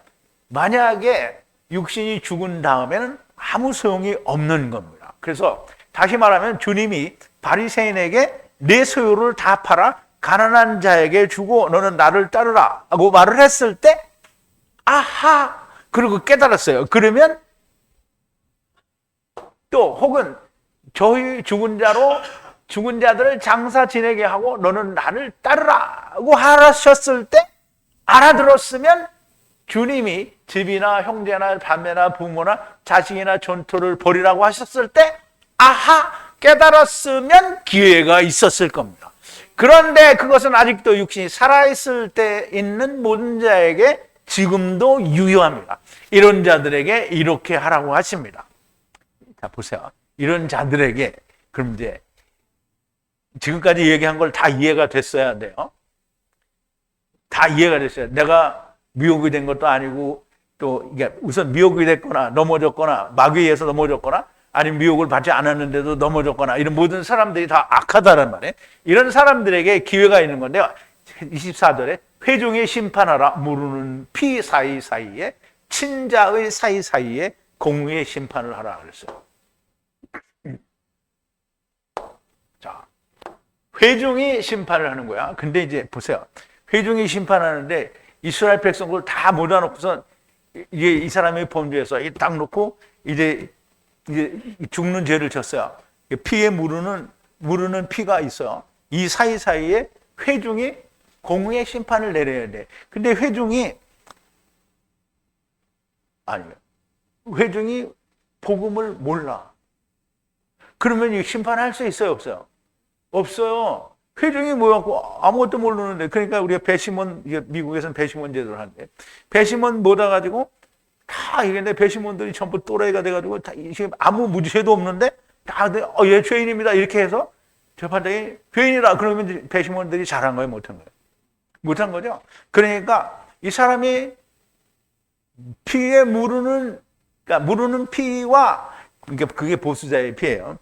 만약에 육신이 죽은 다음에는 아무 소용이 없는 겁니다. 그래서 다시 말하면 주님이 바리새인에게 내 소유를 다 팔아 가난한 자에게 주고 너는 나를 따르라 하고 말을 했을 때 아하 그리고 깨달았어요. 그러면 또 혹은 저희 죽은 자들을 장사 지내게 하고 너는 나를 따르라고 하셨을 때 알아들었으면 주님이 집이나 형제나 자매나 부모나 자식이나 전토를 버리라고 하셨을 때 아하 깨달았으면 기회가 있었을 겁니다. 그런데 그것은 아직도 육신이 살아있을 때 있는 모든 자에게 지금도 유효합니다. 이런 자들에게 이렇게 하라고 하십니다. 자 보세요. 이런 자들에게 그럼 이제 지금까지 얘기한 걸 다 이해가 됐어야 돼요. 다 이해가 됐어요. 내가 미혹이 된 것도 아니고 또 이게 우선 미혹이 됐거나 넘어졌거나 마귀에 의해서 넘어졌거나 아니면 미혹을 받지 않았는데도 넘어졌거나 이런 모든 사람들이 다 악하다는 말이에요. 이런 사람들에게 기회가 있는 건데요. 24절에 회중의 심판하라 무르는 피 사이사이에 친자의 사이사이에 공의의 심판을 하라 그랬어요. 자, 회중이 심판을 하는 거야. 근데 이제 보세요. 회중이 심판하는데 이스라엘 백성들 다 모아놓고선 이게 이 사람이 범죄해서 딱 놓고 이제 죽는 죄를 졌어요. 피에 무르는 피가 있어요. 이 사이사이에 회중이 공의의 심판을 내려야 돼. 근데 회중이 복음을 몰라. 그러면 이 심판할 수 있어요, 없어요? 없어요. 회중이 뭐였고 아무것도 모르는데 그러니까 우리가 배심원 미국에서는 배심원 제도를 하는데 배심원 모아 가지고 다 이게 배심원들이 전부 또라이가 돼가지고 다 아무 무죄도 없는데 다 얘 죄인입니다 이렇게 해서 재판장이 죄인이라 그러면 배심원들이 잘한 거예요, 못한 거예요? 못한 거죠. 그러니까 이 사람이 피에 그러니까 무르는 피와, 그러니까 그게 보수자의 피예요.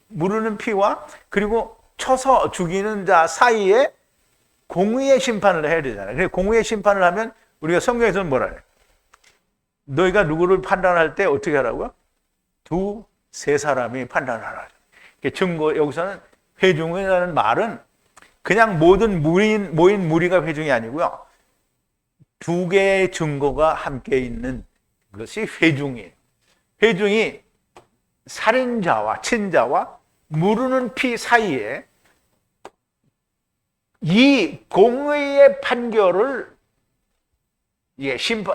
무르는 피와 그리고 쳐서 죽이는 자 사이에 공의의 심판을 해야 되잖아요. 그래서 공의의 심판을 하면 우리가 성경에서는 뭐라 해요? 너희가 누구를 판단할 때 어떻게 하라고요? 두세 사람이 판단하라. 증거, 여기서는 회중이라는 말은 그냥 모든 모인 무리가 회중이 아니고요. 두 개의 증거가 함께 있는 것이 회중이에요. 회중이 살인자와 친자와 무르는 피 사이에 이 공의의 판결을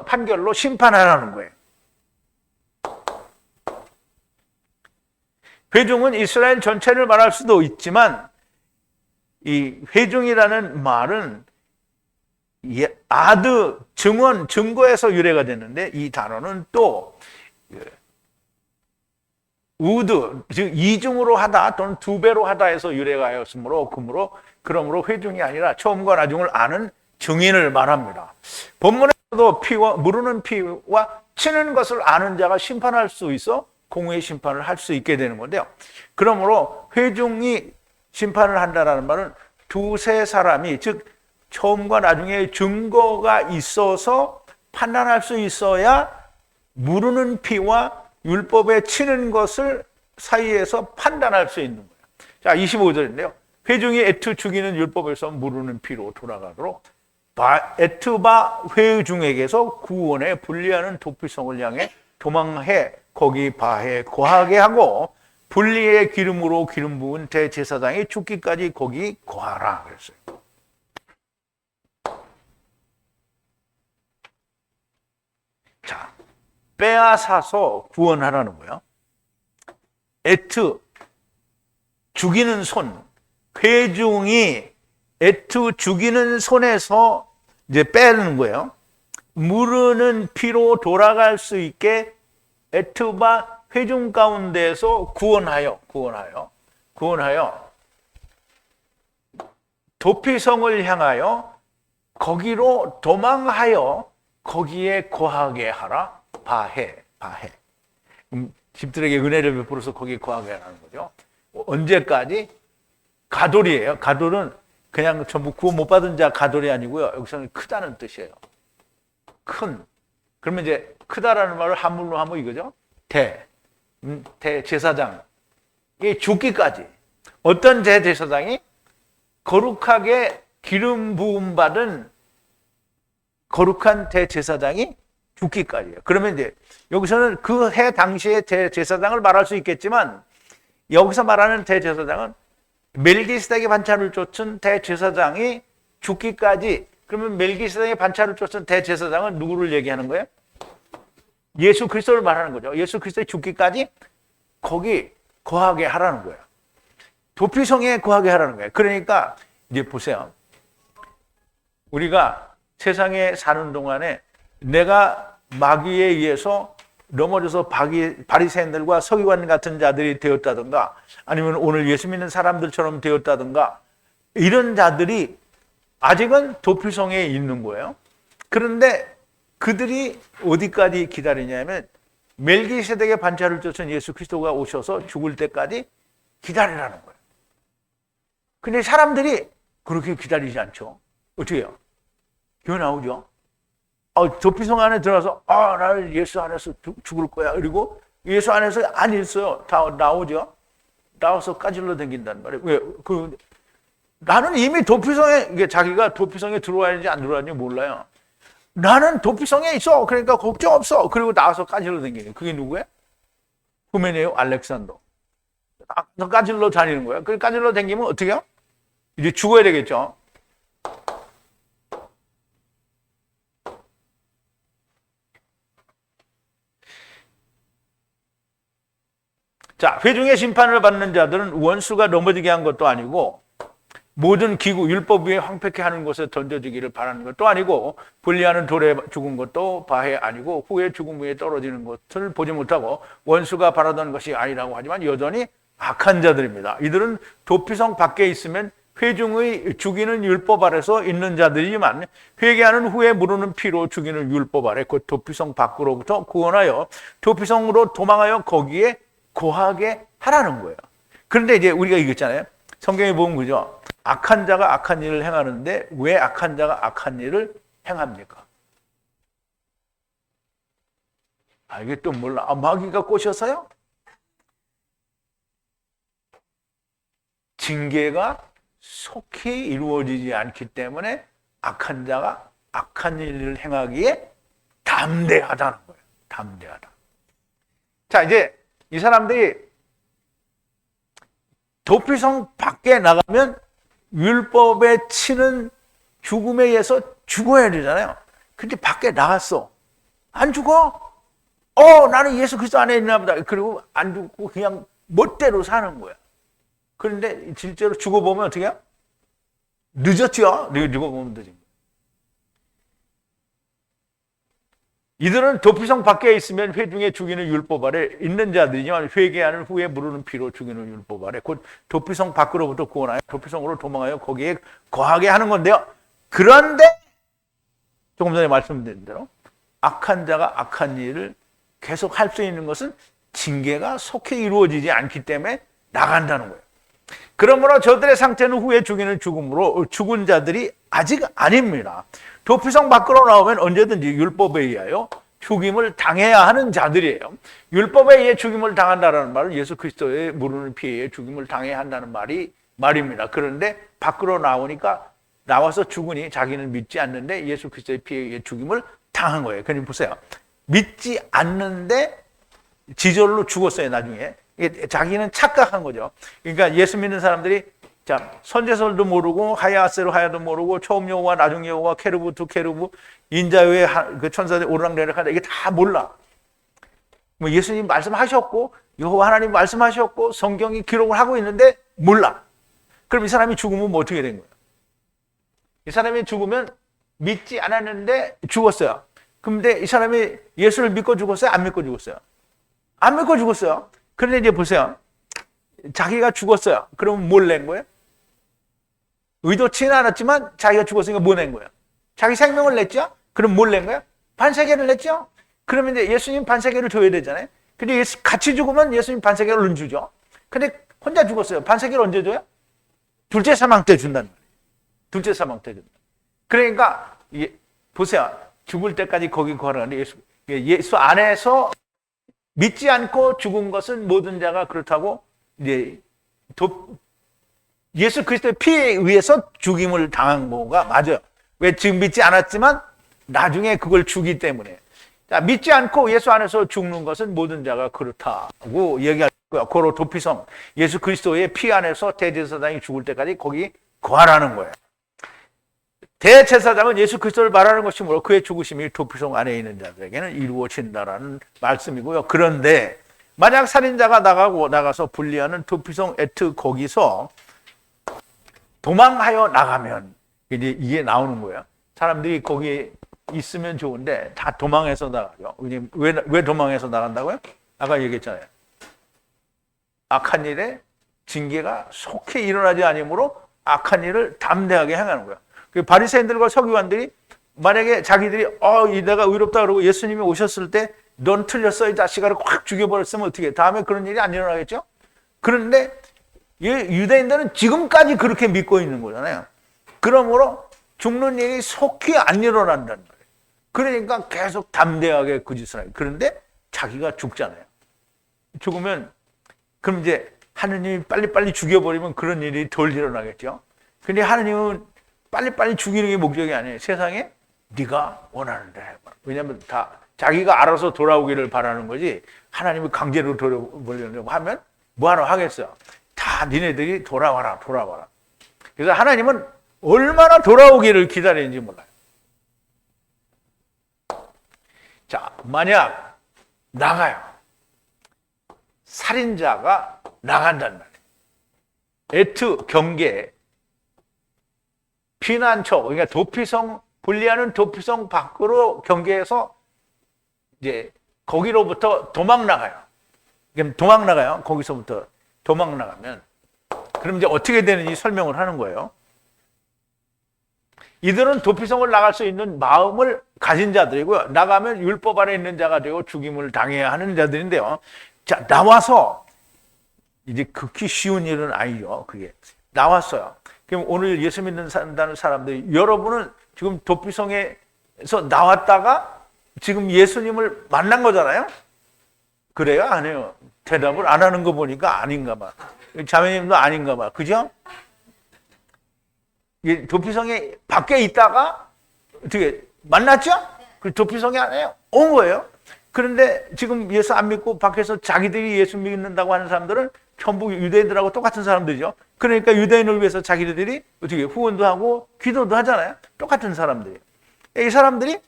판결로 심판하라는 거예요. 회중은 이스라엘 전체를 말할 수도 있지만 이 회중이라는 말은 증거에서 유래가 되는데 이 단어는 또 우드, 즉 이중으로 하다 또는 두 배로 하다에서 유래가 하였으므로 그러므로 회중이 아니라 처음과 나중을 아는 증인을 말합니다. 본문에서도 무르는 피와 치는 것을 아는 자가 심판할 수 있어 공의의 심판을 할 수 있게 되는 건데요. 그러므로 회중이 심판을 한다는 말은 두세 사람이, 즉 처음과 나중에 증거가 있어서 판단할 수 있어야 무르는 피와 율법에 치는 것을 사이에서 판단할 수 있는 거예요. 자, 25절인데요. 회중이 애투 죽이는 율법에서 무르는 피로 돌아가도록 애투바 회중에게서 구원에 분리하는 도피성을 향해 도망해 거기 바해 거하게 하고 분리의 기름으로 기름 부은 대제사장이 죽기까지 거기 거하라 그랬어요. 자, 빼앗아서 구원하라는 거예요. 애투, 죽이는 손, 회중이 애투 죽이는 손에서 이제 빼는 거예요. 무르는 피로 돌아갈 수 있게 애투바 회중 가운데서 구원하여 도피성을 향하여 거기로 도망하여 거기에 거하게 하라. 바해. 집들에게 은혜를 베풀어서 거기에 거하게 하라는 거죠. 언제까지? 가돌이에요. 가돌은 그냥 전부 구원 못 받은 자 가돌이 아니고요. 여기서는 크다는 뜻이에요. 큰. 그러면 이제 크다라는 말을 한문으로 하면 이거죠. 대제사장. 이 죽기까지. 어떤 대제사장이? 거룩하게 기름 부음 받은 거룩한 대제사장이 죽기까지예요. 그러면 이제 여기서는 그 해 당시의 대제사장을 말할 수 있겠지만 여기서 말하는 대제사장은 멜기세덱의 반차를 쫓은 대제사장이 죽기까지. 그러면 멜기세덱의 반차를 쫓은 대제사장은 누구를 얘기하는 거예요? 예수 그리스도를 말하는 거죠. 예수 그리스도의 죽기까지 거기 거하게 하라는 거예요. 도피성에 거하게 하라는 거예요. 그러니까 이제 보세요. 우리가 세상에 사는 동안에 내가 마귀에 의해서 넘어져서 바리새인들과 서기관 같은 자들이 되었다든가 아니면 오늘 예수 믿는 사람들처럼 되었다든가 이런 자들이 아직은 도피성에 있는 거예요. 그런데 그들이 어디까지 기다리냐면 멜기세덱의 반차를 쫓은 예수 그리스도가 오셔서 죽을 때까지 기다리라는 거예요. 근데 사람들이 그렇게 기다리지 않죠. 어떻게 해요? 교회 나오죠. 도피성 안에 들어가서 나는 예수 안에서 죽을 거야. 그리고 예수 안에서 안 있어요. 다 나오죠. 나와서 까질러 다닌단 말이에요. 왜? 나는 이미 도피성에, 이게 자기가 도피성에 들어와야지 안 들어와야지 몰라요. 나는 도피성에 있어. 그러니까 걱정 없어. 그리고 나와서 까질러 다니는. 그게 누구예요? 후메네오 알렉산더. 까질러 다니는 거야. 그 까질러 다니면 어떻게 해요? 이제 죽어야 되겠죠. 자, 회중의 심판을 받는 자들은 원수가 넘어지게 한 것도 아니고 모든 기구, 율법 위에 황폐케 하는 곳에 던져지기를 바라는 것도 아니고 분리하는 돌에 죽은 것도 바해 아니고 후에 죽음 위에 떨어지는 것을 보지 못하고 원수가 바라던 것이 아니라고 하지만 여전히 악한 자들입니다. 이들은 도피성 밖에 있으면 회중의 죽이는 율법 아래서 있는 자들이지만 회개하는 후에 무르는 피로 죽이는 율법 아래 곧 도피성 밖으로부터 구원하여 도피성으로 도망하여 거기에 거하게 하라는 거예요. 그런데 이제 우리가 이겼잖아요. 성경에 보면 그죠? 악한 자가 악한 일을 행하는데 왜 악한 자가 악한 일을 행합니까? 이게 또 몰라. 마귀가 꼬셔서요? 징계가 속히 이루어지지 않기 때문에 악한 자가 악한 일을 행하기에 담대하다는 거예요. 담대하다. 자, 이제 이 사람들이 도피성 밖에 나가면 율법에 치는 죽음에 의해서 죽어야 되잖아요. 근데 밖에 나갔어. 안 죽어? 나는 예수 그리스도 안에 있나 보다. 그리고 안 죽고 그냥 멋대로 사는 거야. 그런데 실제로 죽어보면 어떻게 해요? 늦었죠? 죽어보면 늦은 거예요. 이들은 도피성 밖에 있으면 회중에 죽이는 율법 아래 있는 자들이지만 회개하는 후에 무르는 피로 죽이는 율법 아래 곧 도피성 밖으로부터 구원하여 도피성으로 도망하여 거기에 거하게 하는 건데요. 그런데 조금 전에 말씀드린 대로 악한 자가 악한 일을 계속 할 수 있는 것은 징계가 속히 이루어지지 않기 때문에 나간다는 거예요. 그러므로 저들의 상태는 후에 죽이는 죽음으로 죽은 자들이 아직 아닙니다. 도피성 밖으로 나오면 언제든지 율법에 의하여 죽임을 당해야 하는 자들이에요. 율법에 의해 죽임을 당한다는 말은 예수 그리스도의 무르는 피에 의해 죽임을 당해야 한다는 말입니다. 그런데 밖으로 나와서 죽으니 자기는 믿지 않는데 예수 그리스도의 피에 의해 죽임을 당한 거예요. 그러니 보세요. 믿지 않는데 지절로 죽었어요, 나중에. 자기는 착각한 거죠. 그러니까 예수 믿는 사람들이 선제설도 모르고 하야세로 하야도 모르고 초음 여호와 나중 여호와 케루브 두 케루브 인자의 그 천사들 오르락내리락 한다. 이게 다 몰라. 뭐 예수님 말씀하셨고 여호와 하나님 말씀하셨고 성경이 기록을 하고 있는데 몰라. 그럼 이 사람이 죽으면 뭐 어떻게 된 거예요? 이 사람이 죽으면 믿지 않았는데 죽었어요. 근데 이 사람이 예수를 믿고 죽었어요? 안 믿고 죽었어요? 안 믿고 죽었어요. 그런데 이제 보세요. 자기가 죽었어요. 그러면 뭘 낸 거예요? 의도치는 않았지만 자기가 죽었으니까 뭐 낸 거예요? 자기 생명을 냈죠? 그럼 뭘 낸 거예요? 반세계를 냈죠? 그러면 이제 예수님 반세계를 줘야 되잖아요. 근데 같이 죽으면 예수님 반세계를 안 주죠. 근데 혼자 죽었어요. 반세계를 언제 줘요? 둘째 사망 때 준다는 거예요. 둘째 사망 때 준다. 그러니까 보세요. 죽을 때까지 거기 거하라는데 예수 안에서 믿지 않고 죽은 것은 모든 자가 그렇다고 이제 예수 그리스도의 피에 의해서 죽임을 당한 거가 맞아요. 왜? 지금 믿지 않았지만 나중에 그걸 주기 때문에. 자, 믿지 않고 예수 안에서 죽는 것은 모든 자가 그렇다고 얘기할 거예요. 고로 도피성 예수 그리스도의 피 안에서 대제사장이 죽을 때까지 거기 거하라는 거예요. 대제사장은 예수 그리스도를 말하는 것이므로 그의 죽으심이 도피성 안에 있는 자들에게는 이루어진다라는 말씀이고요. 그런데 만약 살인자가 나가서 분리하는 도피성 에트 거기서 도망하여 나가면 이제 이게 나오는 거예요. 사람들이 거기에 있으면 좋은데 다 도망해서 나가죠. 왜 도망해서 나간다고요? 아까 얘기했잖아요. 악한 일에 징계가 속히 일어나지 않으므로 악한 일을 담대하게 행하는 거예요. 바리새인들과 서기관들이 만약에 자기들이 내가 의롭다 그러고 예수님이 오셨을 때 넌 틀렸어 이 자식아를 확 죽여버렸으면 어떻게 해? 다음에 그런 일이 안 일어나겠죠? 그런데 유대인들은 지금까지 그렇게 믿고 있는 거잖아요. 그러므로 죽는 일이 속히 안 일어난다는 거예요. 그러니까 계속 담대하게 그 짓을 해요. 그런데 자기가 죽잖아요. 죽으면 그럼 이제 하느님이 빨리빨리 죽여버리면 그런 일이 덜 일어나겠죠. 근데 하느님은 빨리빨리 죽이는 게 목적이 아니에요. 세상에 네가 원하는 대로 해봐. 왜냐하면 다 자기가 알아서 돌아오기를 바라는 거지 하나님이 강제로 돌아보려고 하면 뭐하러 하겠어요. 다 니네들이 돌아와라. 그래서 하나님은 얼마나 돌아오기를 기다리는지 몰라요. 자, 만약 나가요. 살인자가 나간단 말이에요. 에트 경계 피난처, 그러니까 도피성 분리하는 도피성 밖으로 경계해서 이제 거기로부터 도망 나가요. 거기서부터 도망 나가면 그럼 이제 어떻게 되는지 설명을 하는 거예요. 이들은 도피성을 나갈 수 있는 마음을 가진 자들이고요. 나가면 율법 아래 있는 자가 되고 죽임을 당해야 하는 자들인데요. 자, 나와서 이제 극히 쉬운 일은 아니죠. 그게 나왔어요. 그럼 오늘 예수 믿는다는 사람들이, 여러분은 지금 도피성에서 나왔다가 지금 예수님을 만난 거잖아요. 그래요? 안 해요? 대답을 안 하는 거 보니까 아닌가 봐. 자매님도 아닌가 봐. 그죠? 도피성에 밖에 있다가 어떻게 만났죠? 그 도피성에 안에 온 거예요. 그런데 지금 예수 안 믿고 밖에서 자기들이 예수 믿는다고 하는 사람들은 전부 유대인들하고 똑같은 사람들이죠. 그러니까 유대인을 위해서 자기들이 어떻게 후원도 하고 기도도 하잖아요. 똑같은 사람들이. 이 사람들이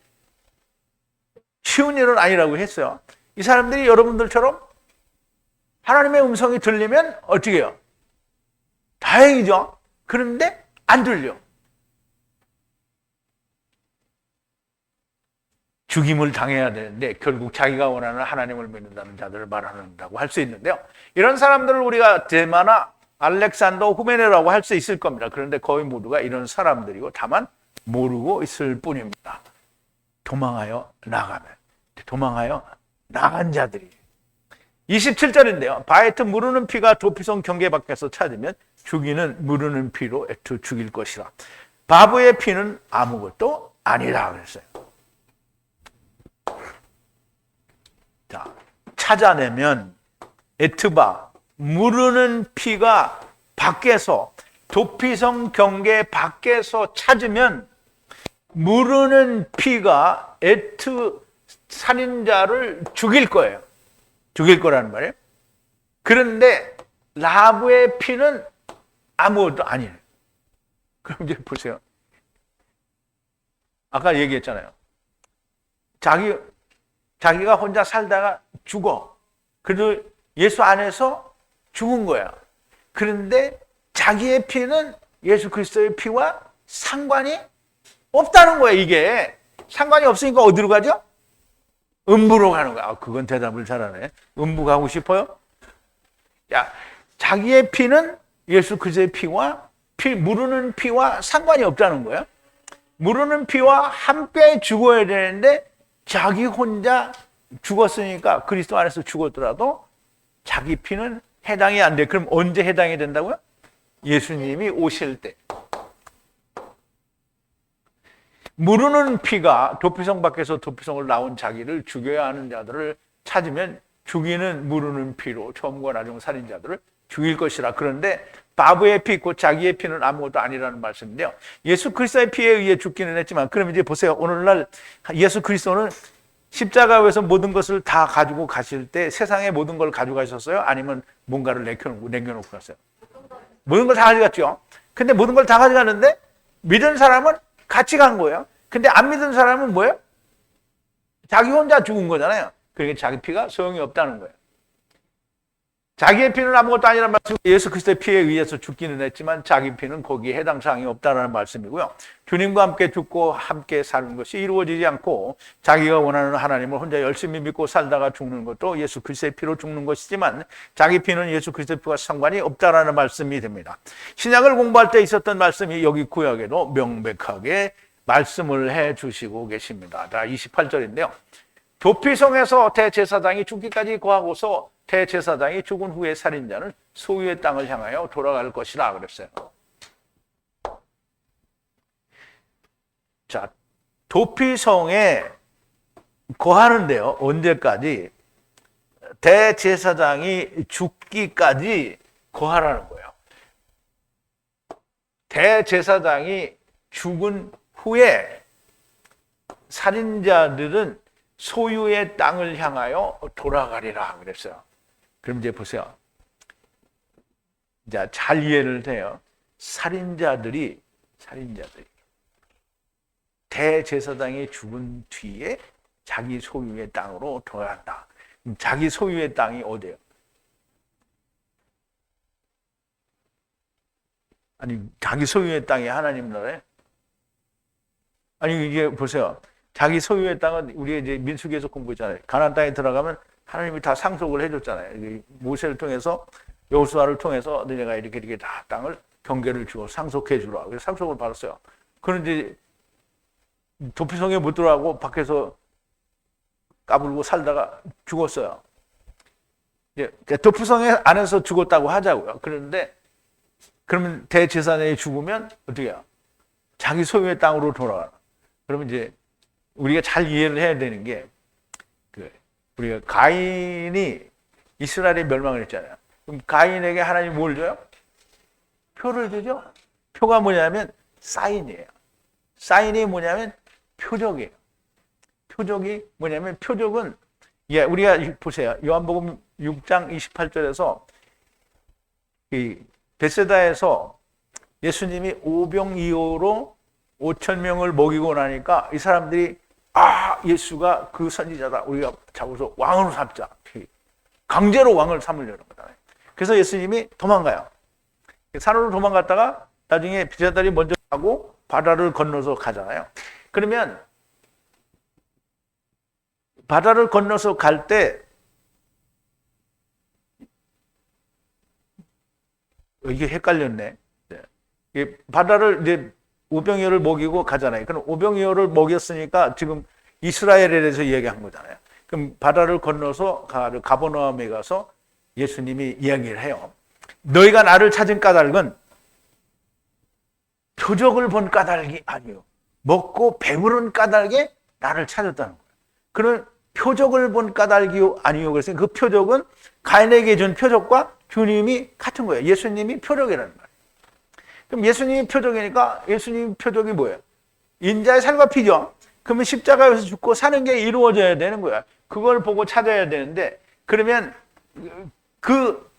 쉬운 일은 아니라고 했어요. 이 사람들이 여러분들처럼 하나님의 음성이 들리면 어떻게 해요? 다행이죠. 그런데 안 들려. 죽임을 당해야 되는데 결국 자기가 원하는 하나님을 믿는다는 자들을 말한다고 할 수 있는데요. 이런 사람들을 우리가 데마나, 알렉산더, 후메네라고 할 수 있을 겁니다. 그런데 거의 모두가 이런 사람들이고 다만 모르고 있을 뿐입니다. 도망하여 나간 자들이. 27절인데요. 바에트 무르는 피가 도피성 경계 밖에서 찾으면 죽이는 무르는 피로 애투 죽일 것이라. 바보의 피는 아무것도 아니라 그랬어요. 자, 찾아내면 에트바 무르는 피가 밖에서, 도피성 경계 밖에서 찾으면 무르는 피가 에트 살인자를 죽일 거예요. 죽일 거라는 말이에요. 그런데 라브의 피는 아무것도 아니에요. 그럼 이제 보세요. 아까 얘기했잖아요. 자기가 혼자 살다가 죽어. 그래도 예수 안에서 죽은 거야. 그런데 자기의 피는 예수 그리스도의 피와 상관이 없다는 거야. 이게 상관이 없으니까 어디로 가죠? 음부로 가는 거야. 그건 대답을 잘하네. 음부 가고 싶어요? 야, 자기의 피는 예수 그리스도의 피와 무르는 피와 상관이 없다는 거야. 무르는 피와 함께 죽어야 되는데 자기 혼자 죽었으니까, 그리스도 안에서 죽었더라도 자기 피는 해당이 안 돼. 그럼 언제 해당이 된다고요? 예수님이 오실 때. 무르는 피가 도피성 밖에서 도피성을 나온 자기를 죽여야 하는 자들을 찾으면 죽이는 무르는 피로 처음과 나중 살인자들을 죽일 것이라. 그런데 바보의 피, 곧 자기의 피는 아무것도 아니라는 말씀인데요. 예수 그리스도의 피에 의해 죽기는 했지만, 그럼 이제 보세요. 오늘날 예수 그리스도는 십자가에서 모든 것을 다 가지고 가실 때 세상의 모든 걸 가져가셨어요? 아니면 뭔가를 남겨놓고 갔어요? 모든 걸 다 가져갔죠. 근데 모든 걸 다 가져가는데 믿은 사람은 같이 간 거예요. 근데 안 믿은 사람은 뭐예요? 자기 혼자 죽은 거잖아요. 그러니까 자기 피가 소용이 없다는 거예요. 자기의 피는 아무것도 아니라는 말씀, 예수 그리스도의 피에 의해서 죽기는 했지만 자기 피는 거기에 해당 사항이 없다는 말씀이고요. 주님과 함께 죽고 함께 사는 것이 이루어지지 않고 자기가 원하는 하나님을 혼자 열심히 믿고 살다가 죽는 것도 예수 그리스도의 피로 죽는 것이지만 자기 피는 예수 그리스도의 피와 상관이 없다라는 말씀이 됩니다. 신약을 공부할 때 있었던 말씀이 여기 구약에도 명백하게 말씀을 해 주시고 계십니다. 자, 28절인데요. 도피성에서 대제사장이 죽기까지 거하고서 대제사장이 죽은 후에 살인자는 소유의 땅을 향하여 돌아갈 것이라 그랬어요. 자, 도피성에 거하는데요. 언제까지? 대제사장이 죽기까지 거하라는 거예요. 대제사장이 죽은 후에 살인자들은 소유의 땅을 향하여 돌아가리라 그랬어요. 그럼 이제 보세요. 자, 잘 이해를 해요. 살인자들이 대제사장이 죽은 뒤에 자기 소유의 땅으로 돌아간다. 자기 소유의 땅이 어디예요? 아니, 자기 소유의 땅이 하나님 나라에? 아니, 이게 보세요. 자기 소유의 땅은 우리가 이제 민수기에서 공부했잖아요. 가나안 땅에 들어가면 하나님이 다 상속을 해줬잖아요. 모세를 통해서 여호수아를 통해서 너네가 이렇게 다 땅을 경계를 주어 상속해 주라. 그래서 상속을 받았어요. 그런데 도피성에 못 들어가고 밖에서 까불고 살다가 죽었어요. 도피성 안에서 죽었다고 하자고요. 그런데 그러면 대제사장이 죽으면 어떻게 해요? 자기 소유의 땅으로 돌아가라. 그러면 이제 우리가 잘 이해를 해야 되는 게 우리가 가인이 이스라엘에 멸망을 했잖아요. 그럼 가인에게 하나님이 뭘 줘요? 표를 주죠. 표가 뭐냐면 사인이에요. 사인이 뭐냐면 표적이에요. 표적이 뭐냐면 표적은 우리가 보세요. 요한복음 6장 28절에서 이 베세다에서 예수님이 오병이어로 5,000명을 먹이고 나니까 이 사람들이 예수가 그 선지자다. 우리가 잡아서 왕으로 삼자. 강제로 왕을 삼으려는 거잖아요. 그래서 예수님이 도망가요. 산으로 도망갔다가 나중에 제자들이 먼저 가고 바다를 건너서 가잖아요. 그러면 바다를 건너서 갈 때 이게 헷갈렸네. 바다를 이제 오병이어를 먹이고 가잖아요. 그럼 오병이어를 먹였으니까 지금 이스라엘에 대해서 이야기한 거잖아요. 그럼 바다를 건너서 가버나움에 가서 예수님이 이야기를 해요. 너희가 나를 찾은 까닭은 표적을 본 까닭이 아니요. 먹고 배부른 까닭에 나를 찾았다는 거예요. 그런 표적을 본 까닭이 아니요. 그래서 그 표적은 가인에게 준 표적과 주님이 같은 거예요. 예수님이 표적이라는 말이에요. 그럼 예수님이 표적이니까 예수님 표적이 뭐예요? 인자의 살과 피죠. 그러면 십자가에서 죽고 사는 게 이루어져야 되는 거야. 그걸 보고 찾아야 되는데 그러면 그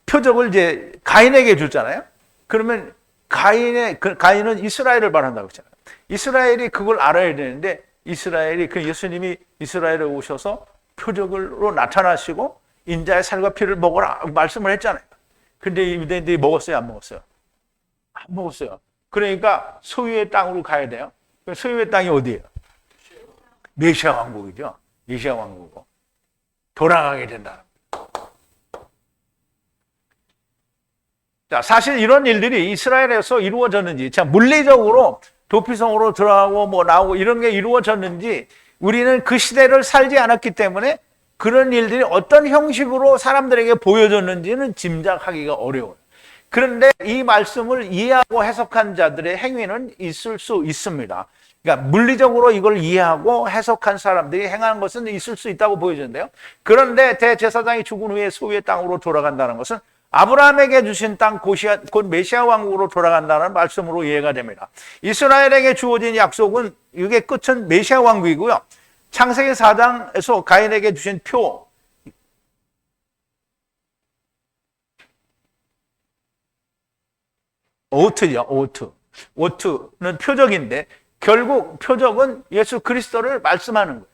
표적을 이제 가인에게 줬잖아요. 그러면 가인은 이스라엘을 말한다고 했잖아요. 이스라엘이 그걸 알아야 되는데 이스라엘이 예수님이 이스라엘에 오셔서 표적으로 나타나시고 인자의 살과 피를 먹어라 말씀을 했잖아요. 근데 유대인들이 먹었어요, 안 먹었어요? 안 먹었어요. 그러니까 소유의 땅으로 가야 돼요. 소유의 땅이 어디예요? 메시아 왕국이죠. 메시아 왕국으로 돌아가게 된다. 자, 사실 이런 일들이 이스라엘에서 이루어졌는지, 참 물리적으로 도피성으로 들어가고 뭐 나오고 이런 게 이루어졌는지 우리는 그 시대를 살지 않았기 때문에 그런 일들이 어떤 형식으로 사람들에게 보여졌는지는 짐작하기가 어려워요. 그런데 이 말씀을 이해하고 해석한 자들의 행위는 있을 수 있습니다. 그러니까 물리적으로 이걸 이해하고 해석한 사람들이 행하는 것은 있을 수 있다고 보여지는데요. 그런데 대제사장이 죽은 후에 소유의 땅으로 돌아간다는 것은 아브라함에게 주신 땅 곧 메시아 왕국으로 돌아간다는 말씀으로 이해가 됩니다. 이스라엘에게 주어진 약속은 이게 끝은 메시아 왕국이고요. 창세기 4장에서 가인에게 주신 표, 오트죠. 오트는 표적인데 결국 표적은 예수 그리스도를 말씀하는 거예요.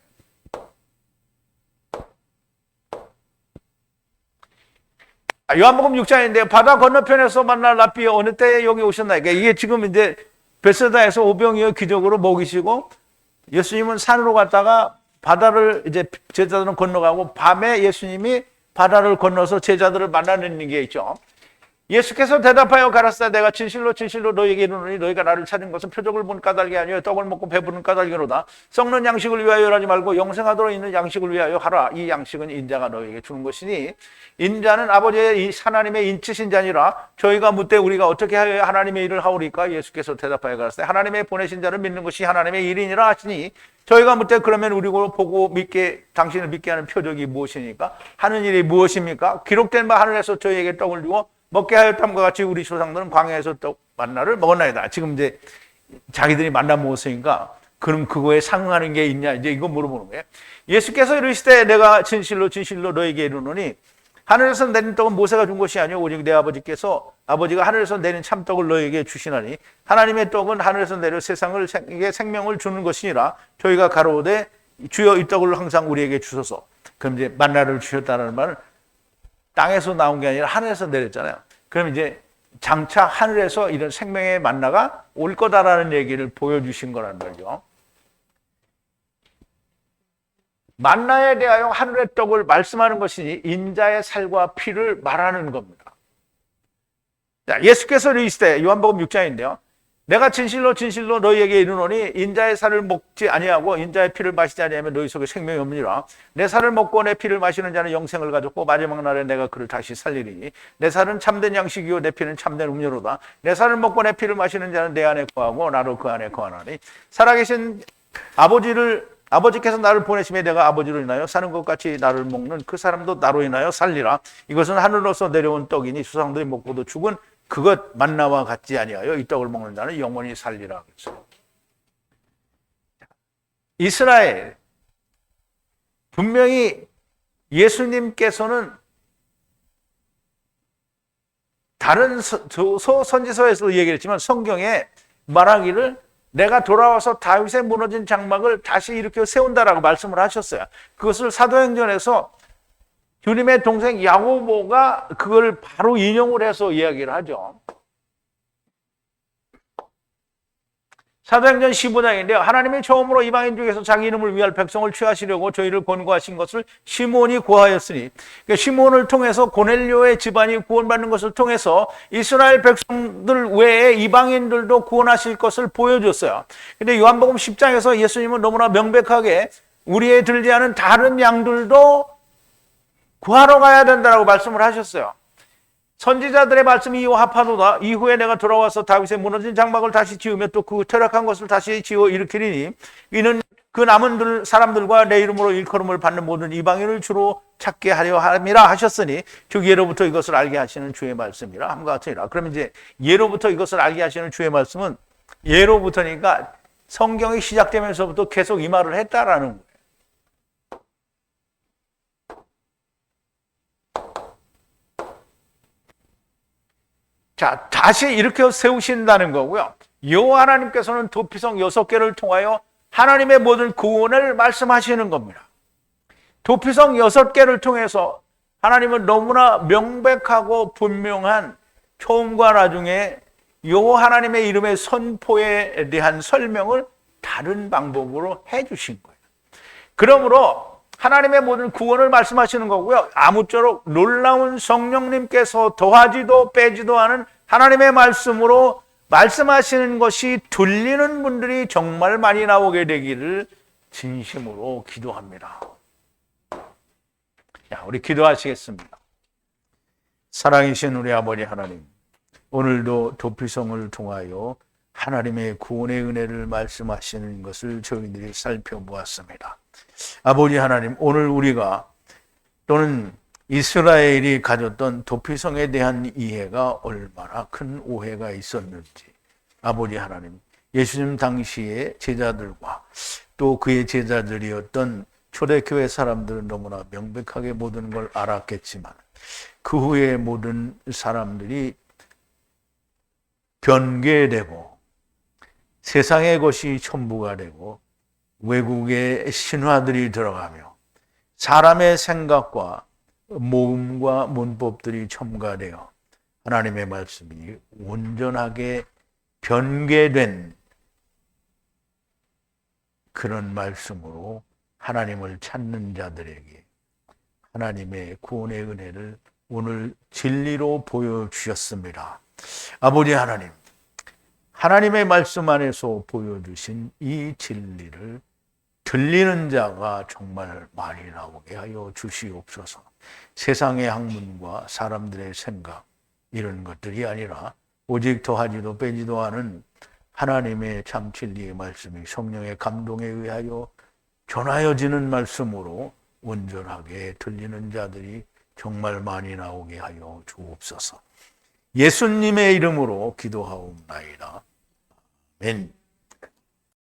요한복음 6장인데 바다 건너편에서 만날 랍비 어느 때에 여기 오셨나요? 이게 지금 이제 베세다에서 오병이어 기적으로 먹이시고 예수님은 산으로 갔다가 바다를 이제 제자들은 건너가고 밤에 예수님이 바다를 건너서 제자들을 만나는 게 있죠. 예수께서 대답하여 가라사대 내가 진실로 진실로 너희에게 이르노니 너희가 나를 찾은 것은 표적을 본 까닭이 아니요 떡을 먹고 배부른 까닭이로다. 썩는 양식을 위하여 하지 말고 영생하도록 있는 양식을 위하여 하라. 이 양식은 인자가 너희에게 주는 것이니 인자는 아버지의 하나님의 인치신 자니라. 저희가 묻되 우리가 어떻게 하여 하나님의 일을 하오리까? 예수께서 대답하여 가라사대 하나님의 보내신 자를 믿는 것이 하나님의 일이니라 하시니 저희가 묻되 그러면 우리가 보고 당신을 믿게 하는 표적이 무엇이니까? 하는 일이 무엇입니까? 기록된 바 하늘에서 저희에게 떡을 주고 먹게 하였다함과 같이 우리 조상들은 광야에서 떡 만나를 먹었나이다. 지금 이제 자기들이 만나 먹었으니까 그럼 그거에 상응하는 게 있냐 이제 이거 물어보는 거예요. 예수께서 이르시되 내가 진실로 진실로 너에게 이르노니 하늘에서 내린 떡은 모세가 준 것이 아니오 오직 내 아버지께서 아버지가 하늘에서 내린 참떡을 너에게 주시나니 하나님의 떡은 하늘에서 내려 세상에게 생명을 주는 것이니라. 저희가 가로되 주여 이 떡을 항상 우리에게 주소서. 그럼 이제 만나를 주셨다는 말은 땅에서 나온 게 아니라 하늘에서 내렸잖아요. 그럼 이제 장차 하늘에서 이런 생명의 만나가 올 거다라는 얘기를 보여주신 거란 말이죠. 만나에 대하여 하늘의 떡을 말씀하는 것이니 인자의 살과 피를 말하는 겁니다. 자, 예수께서 이르시되, 요한복음 6장인데요. 내가 진실로 진실로 너희에게 이르노니 인자의 살을 먹지 아니하고 인자의 피를 마시지 아니하면 너희 속에 생명이 없느니라. 내 살을 먹고 내 피를 마시는 자는 영생을 가졌고 마지막 날에 내가 그를 다시 살리리니 내 살은 참된 양식이요 내 피는 참된 음료로다. 내 살을 먹고 내 피를 마시는 자는 내 안에 거하고 나도 그 안에 거하나니 살아계신 아버지께서 나를 보내심에 내가 아버지로 인하여 사는 것 같이 나를 먹는 그 사람도 나로 인하여 살리라. 이것은 하늘로서 내려온 떡이니 수상들이 먹고도 죽은 그것 만나와 같지 아니하여 이 떡을 먹는 자는 영원히 살리라. 그랬어요. 이스라엘, 분명히 예수님께서는 다른 선지서에서도 얘기했지만 성경에 말하기를 내가 돌아와서 다윗의 무너진 장막을 다시 일으켜 세운다라고 말씀을 하셨어요. 그것을 사도행전에서 주님의 동생 야고보가 그걸 바로 인용을 해서 이야기를 하죠. 사도행전 15장인데요. 하나님이 처음으로 이방인 중에서 자기 이름을 위할 백성을 취하시려고 저희를 권고하신 것을 시몬이 고하였으니, 그러니까 시몬을 통해서 고넬료의 집안이 구원받는 것을 통해서 이스라엘 백성들 외에 이방인들도 구원하실 것을 보여줬어요. 근데 요한복음 10장에서 예수님은 너무나 명백하게 우리의 들지 않은 다른 양들도 구하러 가야 된다고 말씀을 하셨어요. 선지자들의 말씀이 이와 합하도다. 이후에 내가 돌아와서 다윗의 무너진 장막을 다시 지으며 또 그 퇴락한 것을 다시 지어 일으키리니 이는 그 남은 사람들과 내 이름으로 일컬음을 받는 모든 이방인을 주로 찾게 하려 함이라 하셨으니 즉 예로부터 이것을 알게 하시는 주의 말씀이라 함과 같으니라. 그러면 이제 예로부터 이것을 알게 하시는 주의 말씀은 예로부터니까 성경이 시작되면서부터 계속 이 말을 했다라는 거예요. 자, 다시 일으켜 세우신다는 거고요. 여호와 하나님께서는 도피성 6개를 통하여 하나님의 모든 구원을 말씀하시는 겁니다. 도피성 6개를 통해서 하나님은 너무나 명백하고 분명한 처음과 나중에 여호와 하나님의 이름의 선포에 대한 설명을 다른 방법으로 해주신 거예요. 그러므로 하나님의 모든 구원을 말씀하시는 거고요. 아무쪼록 놀라운 성령님께서 더하지도 빼지도 않은 하나님의 말씀으로 말씀하시는 것이 들리는 분들이 정말 많이 나오게 되기를 진심으로 기도합니다. 자, 우리 기도하시겠습니다. 사랑이신 우리 아버지 하나님, 오늘도 도피성을 통하여 하나님의 구원의 은혜를 말씀하시는 것을 저희들이 살펴보았습니다. 아버지 하나님, 오늘 우리가 또는 이스라엘이 가졌던 도피성에 대한 이해가 얼마나 큰 오해가 있었는지, 아버지 하나님, 예수님 당시의 제자들과 또 그의 제자들이었던 초대교회 사람들은 너무나 명백하게 모든 걸 알았겠지만 그 후에 모든 사람들이 변개되고 세상의 것이 전부가 되고 외국의 신화들이 들어가며 사람의 생각과 모음과 문법들이 첨가되어 하나님의 말씀이 온전하게 변개된 그런 말씀으로 하나님을 찾는 자들에게 하나님의 구원의 은혜를 오늘 진리로 보여주셨습니다. 아버지 하나님, 하나님의 말씀 안에서 보여주신 이 진리를 들리는 자가 정말 많이 나오게 하여 주시옵소서. 세상의 학문과 사람들의 생각 이런 것들이 아니라 오직 더하지도 빼지도 않은 하나님의 참 진리의 말씀이 성령의 감동에 의하여 전하여지는 말씀으로 온전하게 들리는 자들이 정말 많이 나오게 하여 주옵소서. 예수님의 이름으로 기도하옵나이다. 아멘.